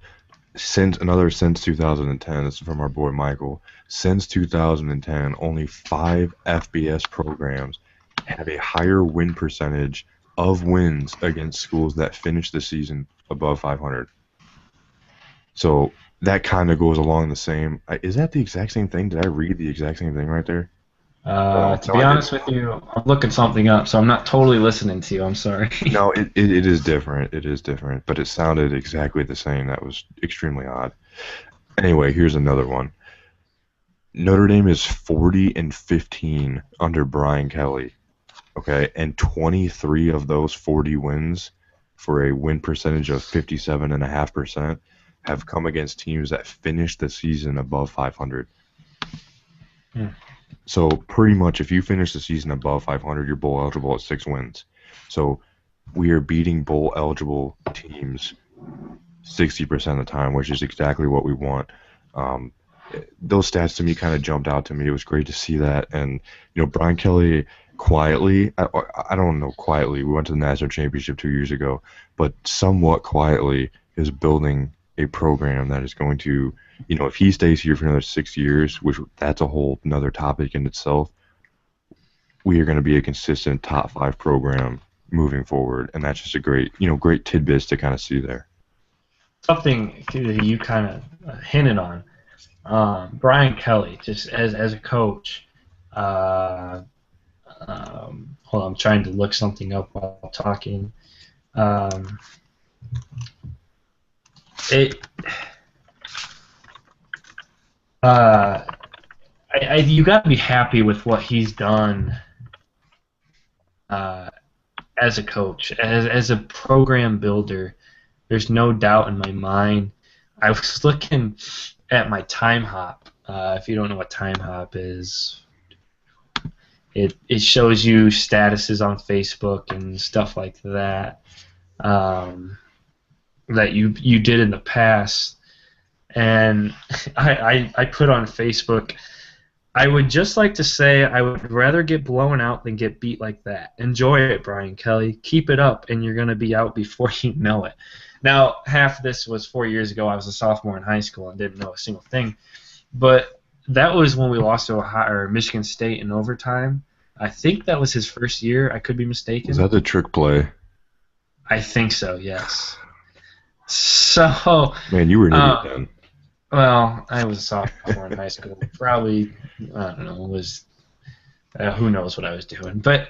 Since 2010, this is from our boy Michael. Since 2010, only 5 FBS programs have a higher win percentage of wins against schools that finish the season above 500. So that kind of goes along the same. Is that the exact same thing? Did I read the exact same thing right there? No, To no, be I didn't. honest with you, I'm looking something up, so I'm not totally listening to you. I'm sorry. No, it is different. It is different, but it sounded exactly the same. That was extremely odd. Anyway, here's another one. Notre Dame is 40-15 under Brian Kelly. Okay, and 23 of those 40 wins for a win percentage of 57.5% have come against teams that finished the season above 500. Hmm. So pretty much, if you finish the season above 500, you're bowl eligible at 6 wins. So we are beating bowl eligible teams 60% of the time, which is exactly what we want. Um, those stats to me kind of jumped out to me. It was great to see that. And, Brian Kelly quietly, I don't know, quietly, we went to the national championship 2 years ago, but somewhat quietly is building a program that is going to, if he stays here for another 6 years, which that's a whole another topic in itself, we are going to be a consistent top 5 program moving forward. And that's just a great tidbits to kind of see there. Something that you kind of hinted on. Brian Kelly, just as a coach. Hold on, I'm trying to look something up while talking. Um, it. You got to be happy with what he's done as a coach, as a program builder. There's no doubt in my mind. I was looking at my time hop. If you don't know what time hop is, it shows you statuses on Facebook and stuff like that that you did in the past. And I put on Facebook, I would just like to say I would rather get blown out than get beat like that. Enjoy it, Brian Kelly. Keep it up, and you're going to be out before you know it. Now, half of this was 4 years ago. I was a sophomore in high school and didn't know a single thing. But that was when we lost to Michigan State in overtime. I think that was his first year. I could be mistaken. Is that the trick play? I think so, yes. So, man, you were an idiot then. Well, I was a sophomore in high school. Probably, I don't know, who knows what I was doing. But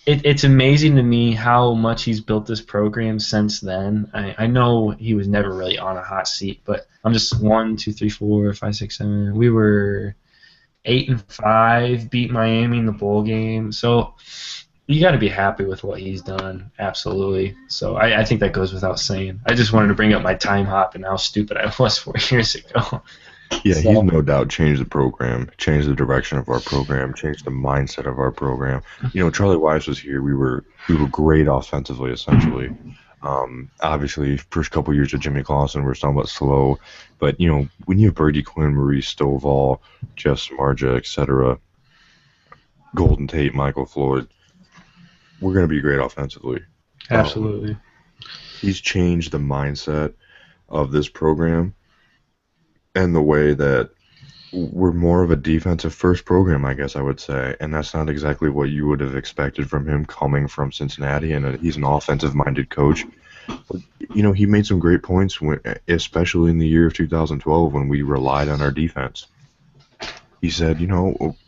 it's amazing to me how much he's built this program since then. I know he was never really on a hot seat, but I'm just 1, 2, 3, 4, 5, 6, 7. We were 8-5, beat Miami in the bowl game. So you got to be happy with what he's done, absolutely. So I think that goes without saying. I just wanted to bring up my time hop and how stupid I was 4 years ago. Yeah, he's no doubt changed the program, changed the direction of our program, changed the mindset of our program. Charlie Weis was here. We were great offensively, essentially. Obviously, first couple years of Jimmy Clausen were somewhat slow, but when you have Brady Quinn, Maurice Stovall, Jeff Samardzija, etc., Golden Tate, Michael Floyd, we're going to be great offensively. Absolutely. He's changed the mindset of this program and the way that we're more of a defensive first program, I guess I would say. And that's not exactly what you would have expected from him coming from Cincinnati, and he's an offensive-minded coach. But, he made some great points, especially in the year of 2012 when we relied on our defense. He said,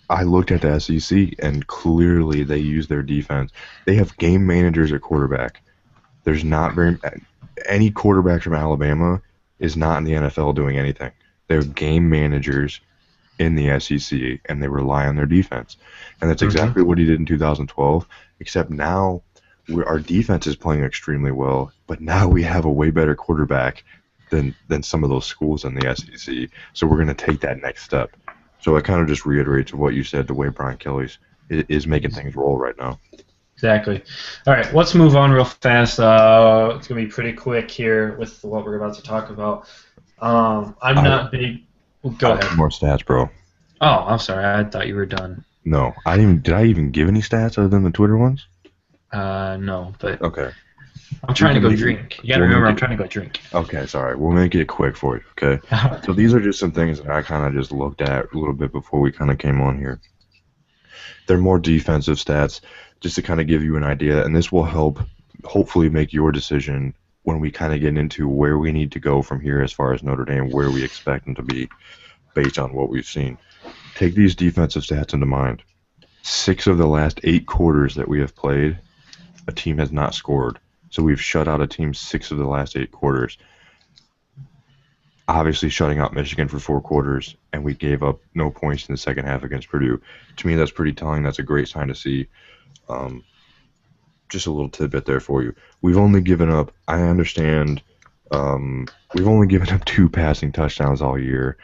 I looked at the SEC, and clearly they use their defense. They have game managers at quarterback. There's not very any quarterback from Alabama is not in the NFL doing anything. They're game managers in the SEC, and they rely on their defense. And that's exactly what he did in 2012, except now our defense is playing extremely well, but now we have a way better quarterback than some of those schools in the SEC. So we're going to take that next step. So it kind of just reiterates what you said, the way Brian Kelly's is making things roll right now. Exactly. All right, let's move on real fast. It's going to be pretty quick here with what we're about to talk about. I'm not big. Go ahead. More stats, bro. Oh, I'm sorry. I thought you were done. No, did I even give any stats other than the Twitter ones? No, but okay. I'm trying to go drink. You got to remember, I'm trying to go drink. Okay, sorry. We'll make it quick for you, okay? So these are just some things that I kind of just looked at a little bit before we kind of came on here. They're more defensive stats, just to kind of give you an idea, and this will help hopefully make your decision when we kind of get into where we need to go from here as far as Notre Dame, where we expect them to be based on what we've seen. Take these defensive stats into mind. 6 of the last 8 quarters that we have played, a team has not scored. So we've shut out a team 6 of the last 8 quarters. Obviously shutting out Michigan for 4 quarters, and we gave up no points in the second half against Purdue. To me, that's pretty telling. That's a great sign to see. Just a little tidbit there for you. We've only given up, I understand, we've only given up 2 passing touchdowns all year.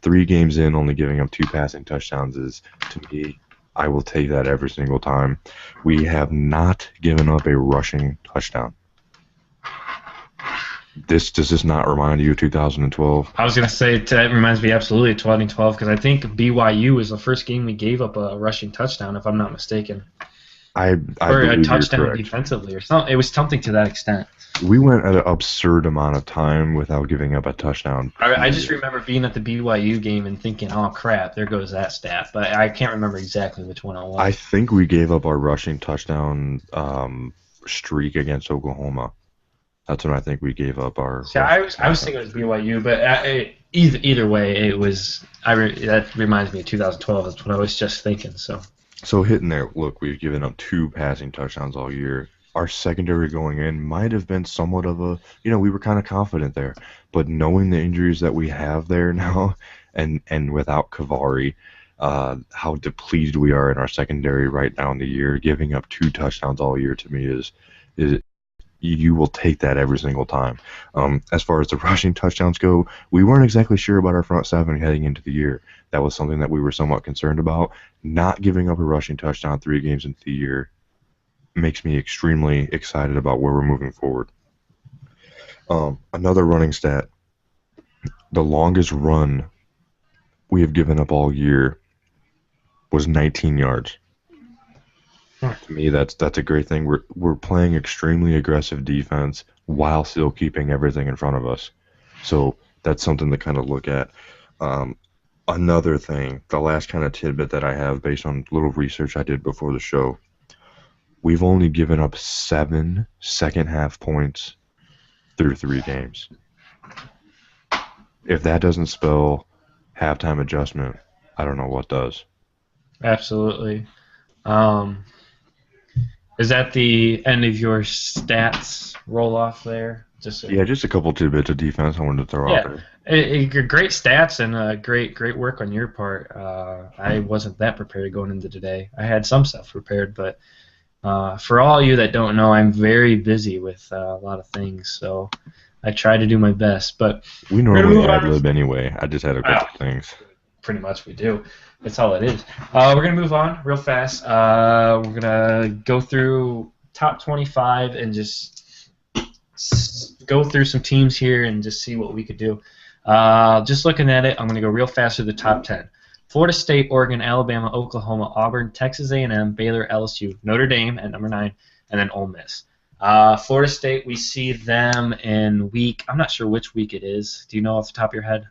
3 games in, only giving up 2 passing touchdowns is, to me, I will take that every single time. We have not given up a rushing touchdown. Does this not remind you of 2012? I was going to say that reminds me absolutely of 2012 because I think BYU was the first game we gave up a rushing touchdown, if I'm not mistaken. I or a believe touchdown you're correct. defensively, or something. It was something to that extent. We went at an absurd amount of time without giving up a touchdown. I just remember being at the BYU game and thinking, "Oh crap, there goes that stat," but I can't remember exactly which one it was. I think we gave up our rushing touchdown streak against Oklahoma. That's when I think we gave up our. Yeah, I was thinking it was BYU, but either way, it was. That reminds me of 2012. That's what I was just thinking. So hitting there, look, we've given up 2 passing touchdowns all year. Our secondary going in might have been somewhat of a, we were kind of confident there, but knowing the injuries that we have there now, and without Kavari, how depleted we are in our secondary right now in the year, giving up 2 touchdowns all year to me is you will take that every single time. As far as the rushing touchdowns go, we weren't exactly sure about our front 7 heading into the year. That was something that we were somewhat concerned about. Not giving up a rushing touchdown 3 games into the year makes me extremely excited about where we're moving forward. Another running stat, the longest run we have given up all year was 19 yards. To me, that's a great thing. We're playing extremely aggressive defense while still keeping everything in front of us. So that's something to kind of look at. Another thing, the last kind of tidbit that I have based on little research I did before the show, we've only given up 7 second-half points through 3 games. If that doesn't spell halftime adjustment, I don't know what does. Absolutely. Is that the end of your stats roll-off there? Just a couple tidbits of defense I wanted to throw out there. Great stats and great work on your part. I wasn't that prepared going into today. I had some stuff prepared, but for all of you that don't know, I'm very busy with a lot of things, so I try to do my best. But we normally ad-lib anyway. I just had a couple things. Pretty much we do. That's all it is. We're going to move on real fast. We're going to go through top 25 and just go through some teams here and just see what we could do. Just looking at it, I'm going to go real fast through the top 10. Florida State, Oregon, Alabama, Oklahoma, Auburn, Texas A&M, Baylor, LSU, Notre Dame at number 9, and then Ole Miss. Florida State, we see them in week, I'm not sure which week it is. Do you know off the top of your head?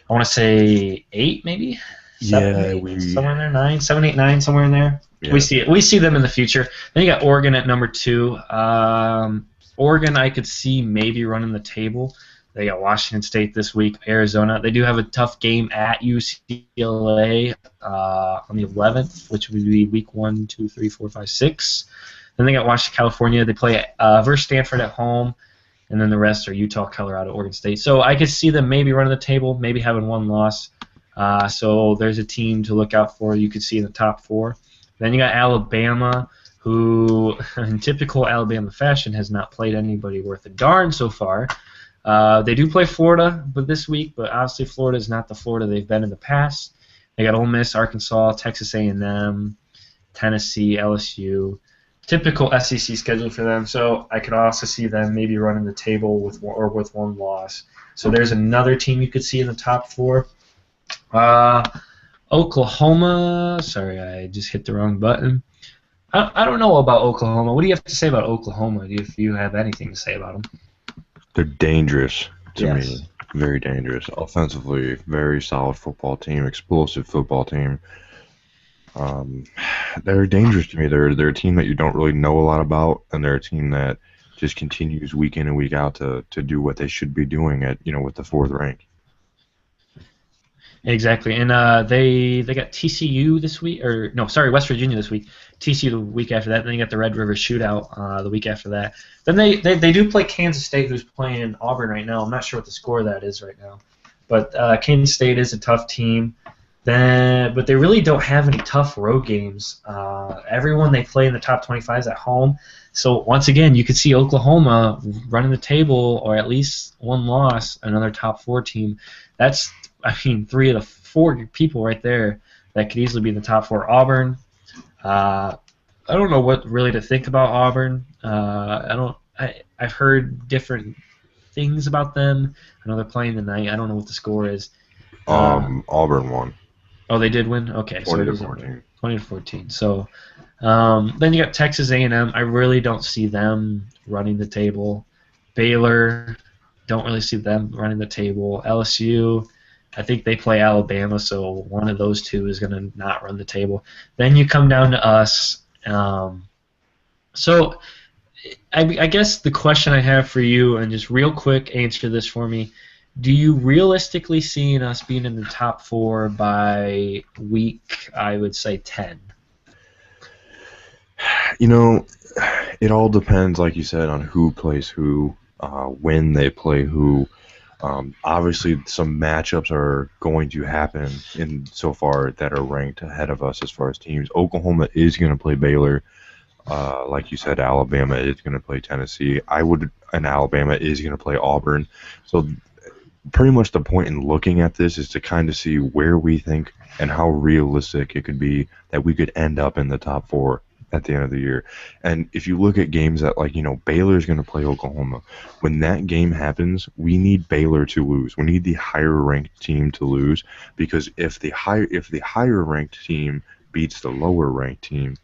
I want to say 8, maybe? 7, 8, somewhere in there, 9, 7, 8, 9, somewhere in there. Yeah. We see them in the future. Then you got Oregon at number 2. Oregon, I could see maybe running the table. They got Washington State this week, Arizona. They do have a tough game at UCLA on the 11th, which would be week 1, 2, 3, 4, 5, 6. Then they got Washington, California. They play versus Stanford at home. And then the rest are Utah, Colorado, Oregon State. So I could see them maybe running the table, maybe having 1 loss. So there's a team to look out for. You could see in the top 4. Then you got Alabama, who, in typical Alabama fashion, has not played anybody worth a darn so far. They do play Florida this week, but obviously Florida is not the Florida they've been in the past. They got Ole Miss, Arkansas, Texas A&M, Tennessee, LSU. Typical SEC schedule for them. So I could also see them maybe running the table with one loss. So there's another team you could see in the top 4. Oklahoma. Sorry, I just hit the wrong button. I don't know about Oklahoma. What do you have to say about Oklahoma? If you have anything to say about them? They're dangerous to Yes. me. Very dangerous. Offensively, very solid football team, explosive football team. They're dangerous to me. They're a team that you don't really know a lot about, and they're a team that just continues week in and week out to do what they should be doing at with the 4th rank. Exactly, and they got TCU this week, or no, sorry, West Virginia this week. TCU the week after that. Then you got the Red River Shootout the week after that. Then they do play Kansas State, who's playing Auburn right now. I'm not sure what the score of that is right now, but Kansas State is a tough team. But they really don't have any tough road games. Everyone they play in the top 25 is at home. So once again, you could see Oklahoma running the table, or at least one loss, another top 4 team. That's 3 of the 4 people right there that could easily be in the top 4. Auburn. I don't know what really to think about Auburn. I've heard different things about them. I know they're playing tonight. I don't know what the score is. Auburn won. Oh, they did win? Okay. 20 to 14. 20 to 14. So then you got Texas A&M. I really don't see them running the table. Baylor, don't really see them running the table. LSU, I think they play Alabama, so one of those two is going to not run the table. Then you come down to us. So I guess the question I have for you, and just real quick answer this for me, do you realistically see us being in the top 4 by week, I would say, 10? It all depends, like you said, on who plays who, when they play who. Obviously, some matchups are going to happen in so far that are ranked ahead of us as far as teams. Oklahoma is going to play Baylor. Like you said, Alabama is going to play Tennessee. And Alabama is going to play Auburn. So pretty much the point in looking at this is to kind of see where we think and how realistic it could be that we could end up in the top 4 at the end of the year. And if you look at games that, Baylor's going to play Oklahoma, when that game happens, we need Baylor to lose. We need the higher ranked team to lose, because if the higher ranked team beats the lower ranked team,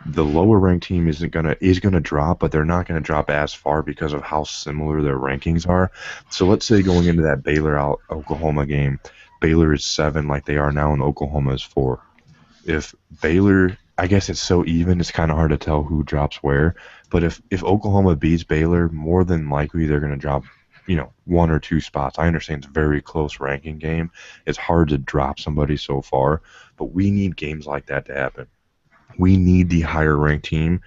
the lower ranked team is gonna drop, but they're not gonna drop as far because of how similar their rankings are. So let's say going into that Baylor Oklahoma game, Baylor is 7 like they are now, and Oklahoma is 4. If Baylor, I guess it's so even, it's kind of hard to tell who drops where. But if Oklahoma beats Baylor, more than likely they're gonna drop 1 or 2 spots. I understand it's a very close ranking game. It's hard to drop somebody so far, but we need games like that to happen. We need the higher ranked team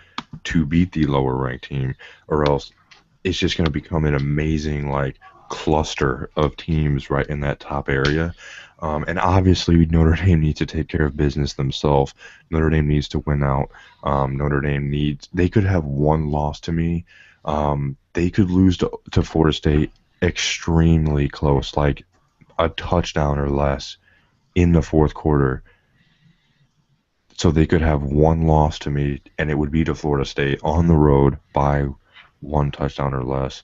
to beat the lower ranked team, or else it's just going to become an amazing cluster of teams right in that top area. And obviously Notre Dame needs to take care of business themselves. Notre Dame needs to win out. They could have 1 loss to me. They could lose to Florida State extremely close, like a touchdown or less in the 4th quarter. So they could have 1 loss to me, and it would be to Florida State on the road by 1 touchdown or less.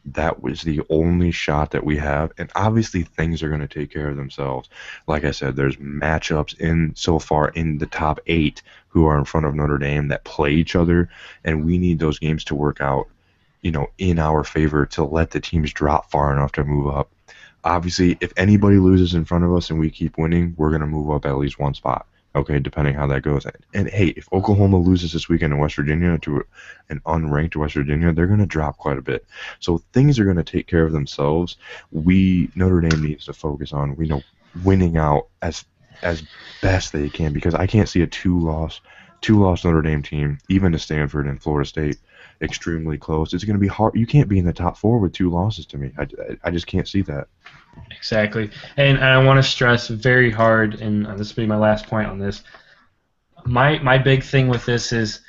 That was the only shot that we have, and obviously things are going to take care of themselves. Like I said, there's matchups so far in the top 8 who are in front of Notre Dame that play each other, and we need those games to work out, in our favor to let the teams drop far enough to move up. Obviously, if anybody loses in front of us and we keep winning, we're going to move up at least 1 spot. Okay, depending how that goes. And hey, if Oklahoma loses this weekend in West Virginia to an unranked West Virginia, they're going to drop quite a bit. So things are going to take care of themselves. Notre Dame needs to focus on, winning out as best they can, because I can't see a two-loss Notre Dame team, even to Stanford and Florida State, extremely close. It's going to be hard. You can't be in the top 4 with 2 losses to me. I just can't see that. Exactly. And I want to stress very hard, and this will be my last point on this, my big thing with this is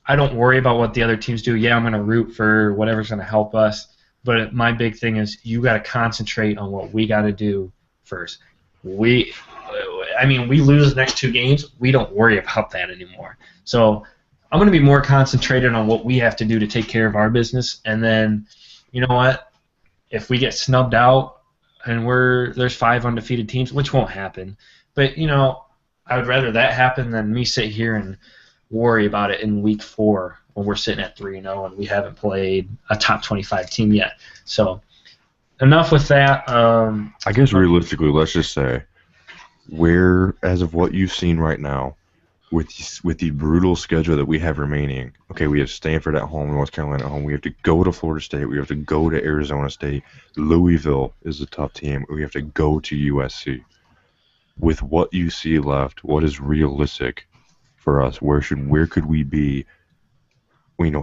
I don't worry about what the other teams do. Yeah, I'm going to root for whatever's going to help us, but my big thing is you got to concentrate on what we got to do first. I mean, we lose the next 2 games, we don't worry about that anymore. So I'm going to be more concentrated on what we have to do to take care of our business, and then, you know what? If we get snubbed out and there's 5 undefeated teams, which won't happen, but I would rather that happen than me sit here and worry about it in week 4 when we're sitting at 3-0 and we haven't played a top 25 team yet. So enough with that. I guess realistically, let's just say, as of what you've seen right now, with the brutal schedule that we have remaining, okay, we have Stanford at home, North Carolina at home. We have to go to Florida State. We have to go to Arizona State. Louisville is a tough team. We have to go to USC. With what you see left, what is realistic for us? Where could we be,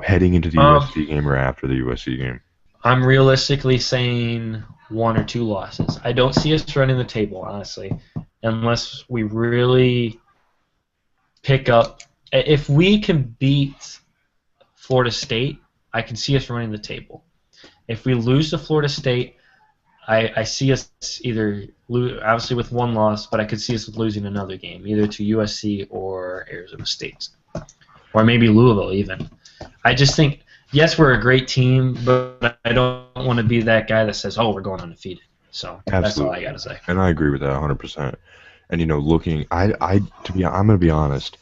heading into the USC game or after the USC game? I'm realistically saying 1 or 2 losses. I don't see us running the table, honestly, unless we really pick up. If we can beat Florida State, I can see us running the table. If we lose to Florida State, I see us either obviously with 1 loss, but I could see us losing another game, either to USC or Arizona State, or maybe Louisville even. I just think, yes, we're a great team, but I don't want to be that guy that says, "Oh, we're going undefeated." So Absolutely. That's all I got to say. And I agree with that 100%. And I'm going to be honest.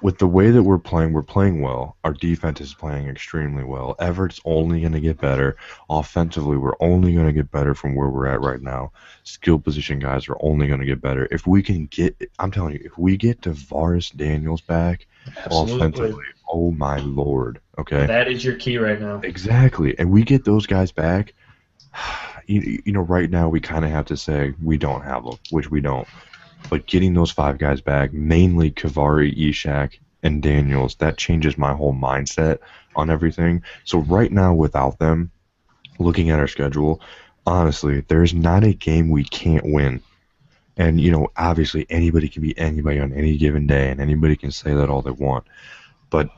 With the way that we're playing well. Our defense is playing extremely well. Everett's only going to get better. Offensively, we're only going to get better from where we're at right now. Skill position guys are only going to get better. If we can I'm telling you, if we get DeVaris Daniels back offensively, oh my Lord, okay? That is your key right now. Exactly. And we get those guys back, right now we kind of have to say we don't have them, which we don't. But getting those 5 guys back, mainly Kavari, Ishak, and Daniels, that changes my whole mindset on everything. So right now, without them, looking at our schedule, honestly, there's not a game we can't win. And, obviously anybody can beat anybody on any given day, and anybody can say that all they want. But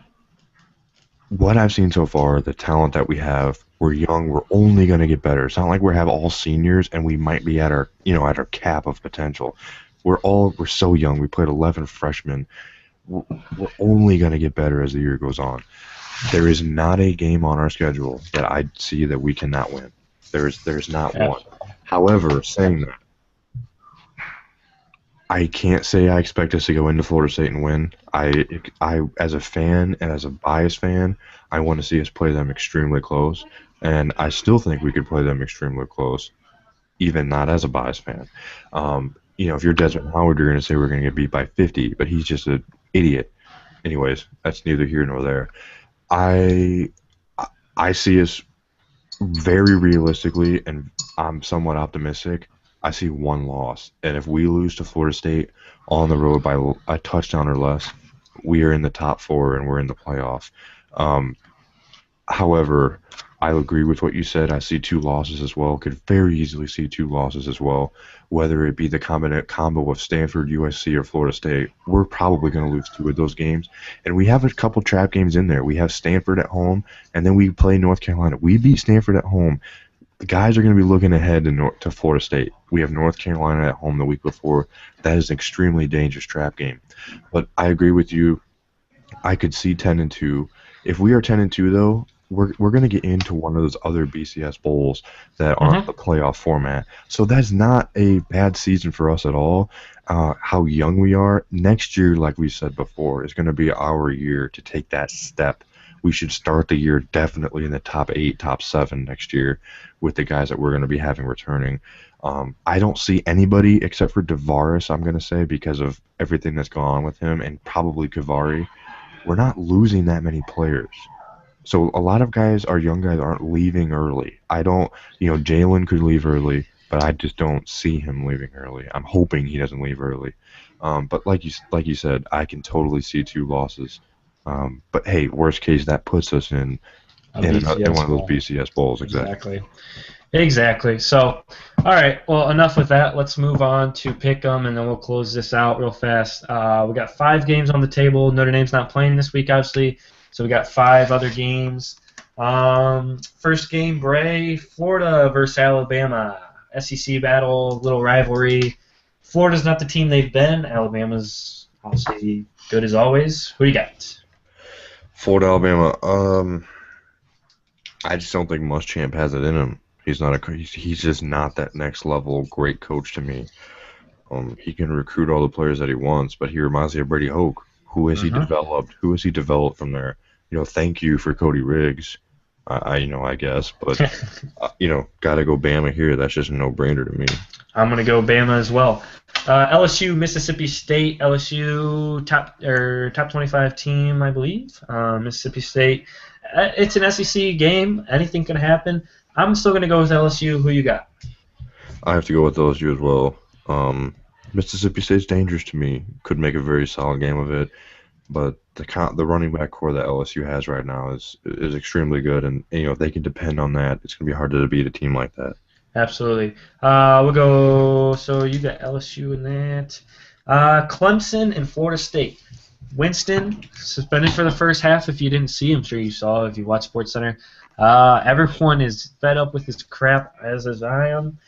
what I've seen so far, the talent that we have, we're young, we're only going to get better. It's not like we have all seniors and we might be at our, at our cap of potential. We're so young. We played 11 freshmen. We're only going to get better as the year goes on. There is not a game on our schedule that I see that we cannot win. There's not one. However, saying that, I can't say I expect us to go into Florida State and win. I as a fan and as a biased fan, I want to see us play them extremely close, and I still think we could play them extremely close, even not as a biased fan. If you're Desmond Howard, you're going to say we're going to get beat by 50, but he's just an idiot. Anyways, that's neither here nor there. I see us very realistically, and I'm somewhat optimistic. I see 1 loss, and if we lose to Florida State on the road by a touchdown or less, we are in the top 4 and we're in the playoff. However, I agree with what you said. I see 2 losses as well. Could very easily see 2 losses as well. Whether it be the combo of Stanford, USC, or Florida State, we're probably going to lose 2 of those games. And we have a couple trap games in there. We have Stanford at home, and then we play North Carolina. We beat Stanford at home. The guys are going to be looking ahead to Florida State. We have North Carolina at home the week before. That is an extremely dangerous trap game. But I agree with you. I could see 10-2. If we are 10-2, though, we're going to get into one of those other BCS bowls that aren't the playoff format. So that's not a bad season for us at all. How young we are. Next year, like we said before, is going to be our year to take that step. We should start the year definitely in the top 8, top 7 next year with the guys that we're going to be having returning. I don't see anybody except for DeVaris, I'm going to say, because of everything that's gone on with him, and probably Kavari. We're not losing that many players. So a lot of guys, our young guys, aren't leaving early. Jalen could leave early, but I just don't see him leaving early. I'm hoping he doesn't leave early. But like you said, I can totally see 2 losses. But hey, worst case, that puts us in one of those BCS bowls. Exactly. So, all right. Well, enough with that. Let's move on to Pick'em, and then we'll close this out real fast. We got 5 games on the table. Notre Dame's not playing this week, obviously. So we got 5 other games. First game, Bray, Florida versus Alabama. SEC battle, little rivalry. Florida's not the team they've been. Alabama's obviously good as always. Who you got? Florida, Alabama. I just don't think Muschamp has it in him. He's just not that next level great coach to me. He can recruit all the players that he wants, but he reminds me of Brady Hoke. Who has he developed? Who has he developed from there? Thank you for Cody Riggs. I guess, but gotta go Bama here. That's just a no-brainer to me. I'm gonna go Bama as well. LSU, Mississippi State. LSU top 25 team, I believe. Mississippi State. It's an SEC game. Anything can happen. I'm still gonna go with LSU. Who you got? I have to go with LSU as well. Mississippi State's dangerous to me. Could make a very solid game of it, but the running back core that LSU has right now is extremely good, and if they can depend on that, it's gonna be hard to beat a team like that. Absolutely. We'll go. So you got LSU in that. Clemson and Florida State. Winston suspended for the first half. If you didn't see, I'm sure you saw if you watched SportsCenter. Everyone is fed up with this crap, as I am.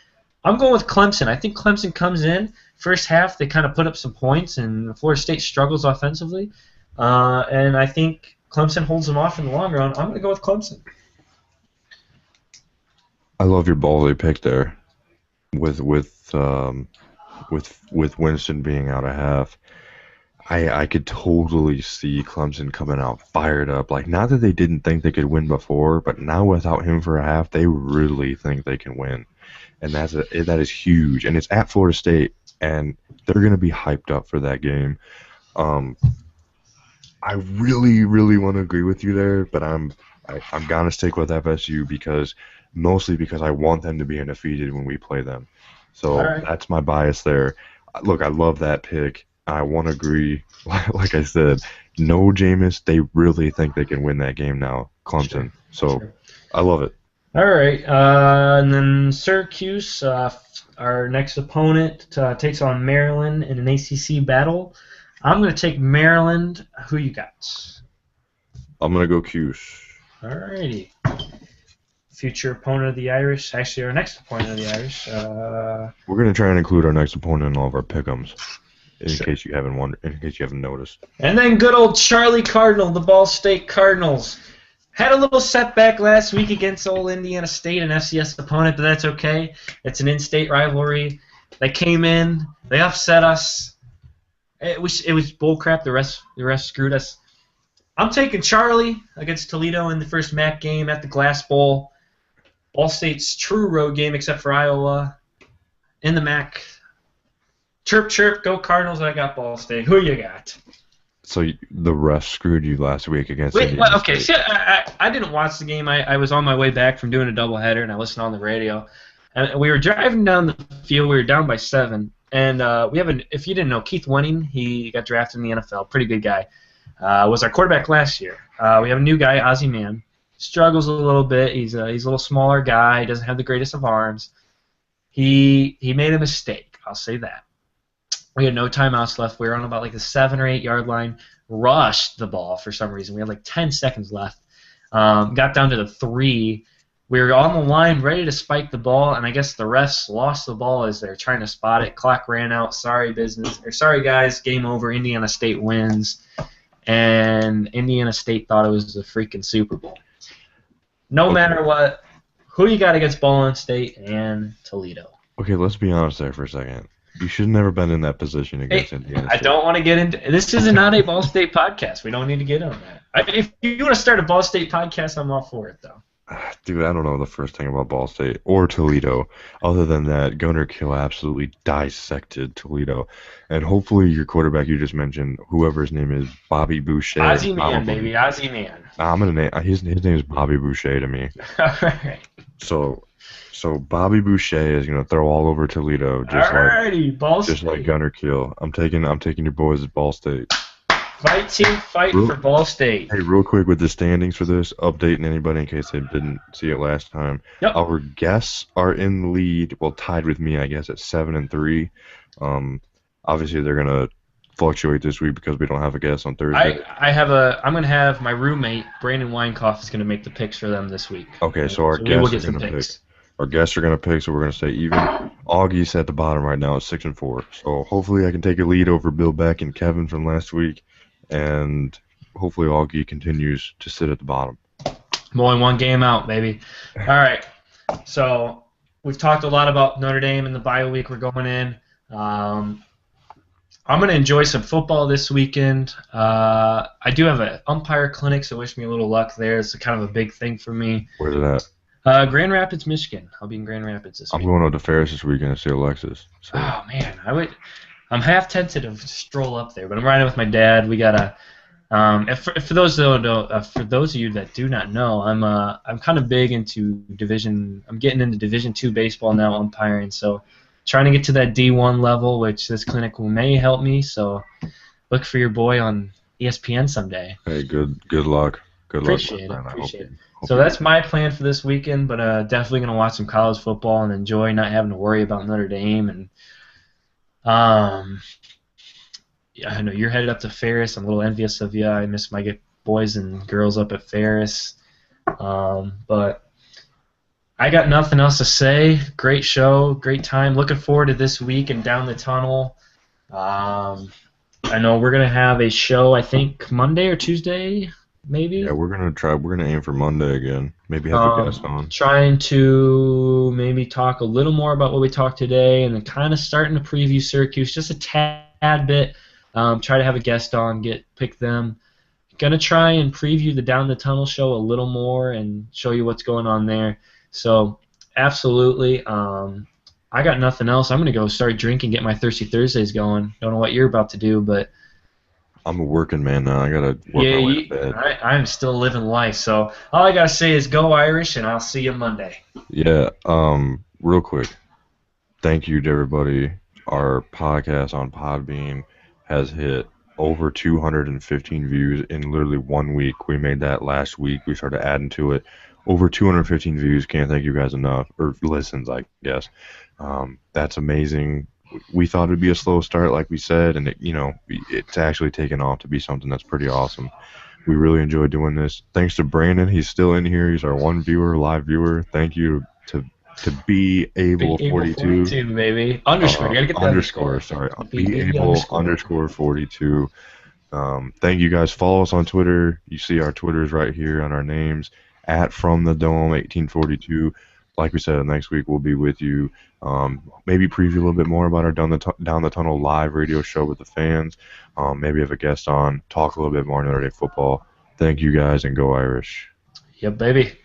I'm going with Clemson. I think Clemson comes in first half. They kind of put up some points, and Florida State struggles offensively. And I think Clemson holds them off in the long run. I'm going to go with Clemson. I love your ballsy pick there, with Winston being out a half. I could totally see Clemson coming out fired up. Like, not that they didn't think they could win before, but now without him for a half, they really think they can win, and that is huge. And it's at Florida State, and they're going to be hyped up for that game. I really, really want to agree with you there, but I'm gonna stick with FSU mostly because I want them to be undefeated when we play them. So That's my bias there. Look, I love that pick. I want to agree. Like I said, no Jameis. They really think they can win that game now, Clemson. I love it. All right, and then Syracuse, our next opponent, takes on Maryland in an ACC battle. I'm going to take Maryland. Who you got? I'm going to go Cuse. All righty. Future opponent of the Irish. Actually, our next opponent of the Irish. We're going to try and include our next opponent in all of our pick'ems, in case you haven't noticed. And then good old Charlie Cardinal, the Ball State Cardinals. Had a little setback last week against old Indiana State, an FCS opponent, but that's okay. It's an in-state rivalry. They came in. They upset us. It was bullcrap. The rest screwed us. I'm taking Charlie against Toledo in the first MAC game at the Glass Bowl. Ball State's true road game, except for Iowa, in the MAC. Chirp, chirp, go Cardinals. I got Ball State. Who you got? So the refs screwed you last week against Indiana State. Okay, see, I didn't watch the game. I was on my way back from doing a doubleheader, and I listened on the radio. And we were driving down the field. We were down by 7. And if you didn't know, Keith Wenning, he got drafted in the NFL. Pretty good guy. Was our quarterback last year. We have a new guy, Ozzie Mann. Struggles a little bit. He's a little smaller guy. He doesn't have the greatest of arms. He made a mistake. I'll say that. We had no timeouts left. We were on about like the 7 or 8 yard line. Rushed the ball for some reason. We had like 10 seconds left. Got down to the 3. We were on the line, ready to spike the ball, and I guess the refs lost the ball as they're trying to spot it. Clock ran out. Sorry, guys. Game over. Indiana State wins. And Indiana State thought it was the freaking Super Bowl. No matter what, who you got against Ball State and Toledo? Okay, let's be honest there for a second. You should have never been in that position against Indiana State. I don't want to get into this. Is not a Ball State podcast. We don't need to get on that. If you want to start a Ball State podcast, I'm all for it, though. Dude, I don't know the first thing about Ball State or Toledo. Other than that, Gunnar Kill absolutely dissected Toledo. And hopefully your quarterback you just mentioned, whoever his name is, Bobby Boucher. Ozzie Mann, baby. Ozzie Mann. I'm gonna name his name is Bobby Boucher to me. All right. So Bobby Boucher is gonna throw all over Toledo, just like Gunnar Kill. I'm taking your boys at Ball State. Fight team, fight for Ball State. Hey, real quick with the standings for this, updating anybody in case they didn't see it last time. Yep. Our guests are in the lead, well, tied with me, I guess, at 7-3. Obviously, they're gonna fluctuate this week because we don't have a guest on Thursday. I'm gonna have my roommate Brandon Weinkoff is gonna make the picks for them this week. Okay, so our guests are gonna pick. Our guests are gonna pick, so we're gonna stay even. Augie's at the bottom right now at 6-4. So hopefully I can take a lead over Bill Beck and Kevin from last week, and hopefully Augie continues to sit at the bottom. I'm only one game out, baby. All right. So we've talked a lot about Notre Dame and the bye week we're going in. I'm going to enjoy some football this weekend. I do have an umpire clinic, so wish me a little luck there. It's kind of a big thing for me. Where's it at? Grand Rapids, Michigan. I'll be in Grand Rapids this week. I'm going out to Ferris this weekend to see Alexis. So. Oh man, I'm half tempted to stroll up there, but I'm riding with my dad. We gotta. For those of you that do not know, I'm kind of big into division. I'm getting into Division II baseball now, umpiring. So trying to get to that D1 level, which this clinic may help me. So look for your boy on ESPN someday. Hey, good luck. Good luck. Appreciate it. So that's my plan for this weekend, but definitely going to watch some college football and enjoy not having to worry about Notre Dame. And yeah, I know you're headed up to Ferris. I'm a little envious of you. I miss my boys and girls up at Ferris. But I got nothing else to say. Great show, great time. Looking forward to this week and Down the Tunnel. I know we're going to have a show, I think, Monday or Tuesday. Maybe. Yeah, we're gonna aim for Monday again. Maybe have a guest on. Trying to maybe talk a little more about what we talked today, and then kind of starting to preview Syracuse just a tad bit. Try to have a guest on, pick them. Gonna try and preview the Down the Tunnel show a little more and show you what's going on there. So absolutely. I got nothing else. I'm gonna go start drinking, get my Thirsty Thursdays going. Don't know what you're about to do, but. I'm a working man now. I gotta work my way to bed. I'm still living life. So all I gotta say is go Irish, and I'll see you Monday. Yeah. Real quick, thank you to everybody. Our podcast on Podbean has hit over 215 views in literally 1 week. We made that last week. We started adding to it. Over 215 views. Can't thank you guys enough. Or listens, I guess. That's amazing. We thought it would be a slow start, like we said, and it's actually taken off to be something that's pretty awesome. We really enjoy doing this. Thanks to Brandon, he's still in here. He's our one viewer, live viewer. Thank you to be able 42, baby. Underscore. You gotta get the underscore. Sorry, be able _42. Thank you guys. Follow us on Twitter. You see our Twitters right here on our names at From the Dome 1842. Like we said, next week we'll be with you. Maybe preview a little bit more about our Down the Tunnel live radio show with the fans. Maybe have a guest on, talk a little bit more Notre Dame football. Thank you guys, and go Irish. Yep, baby.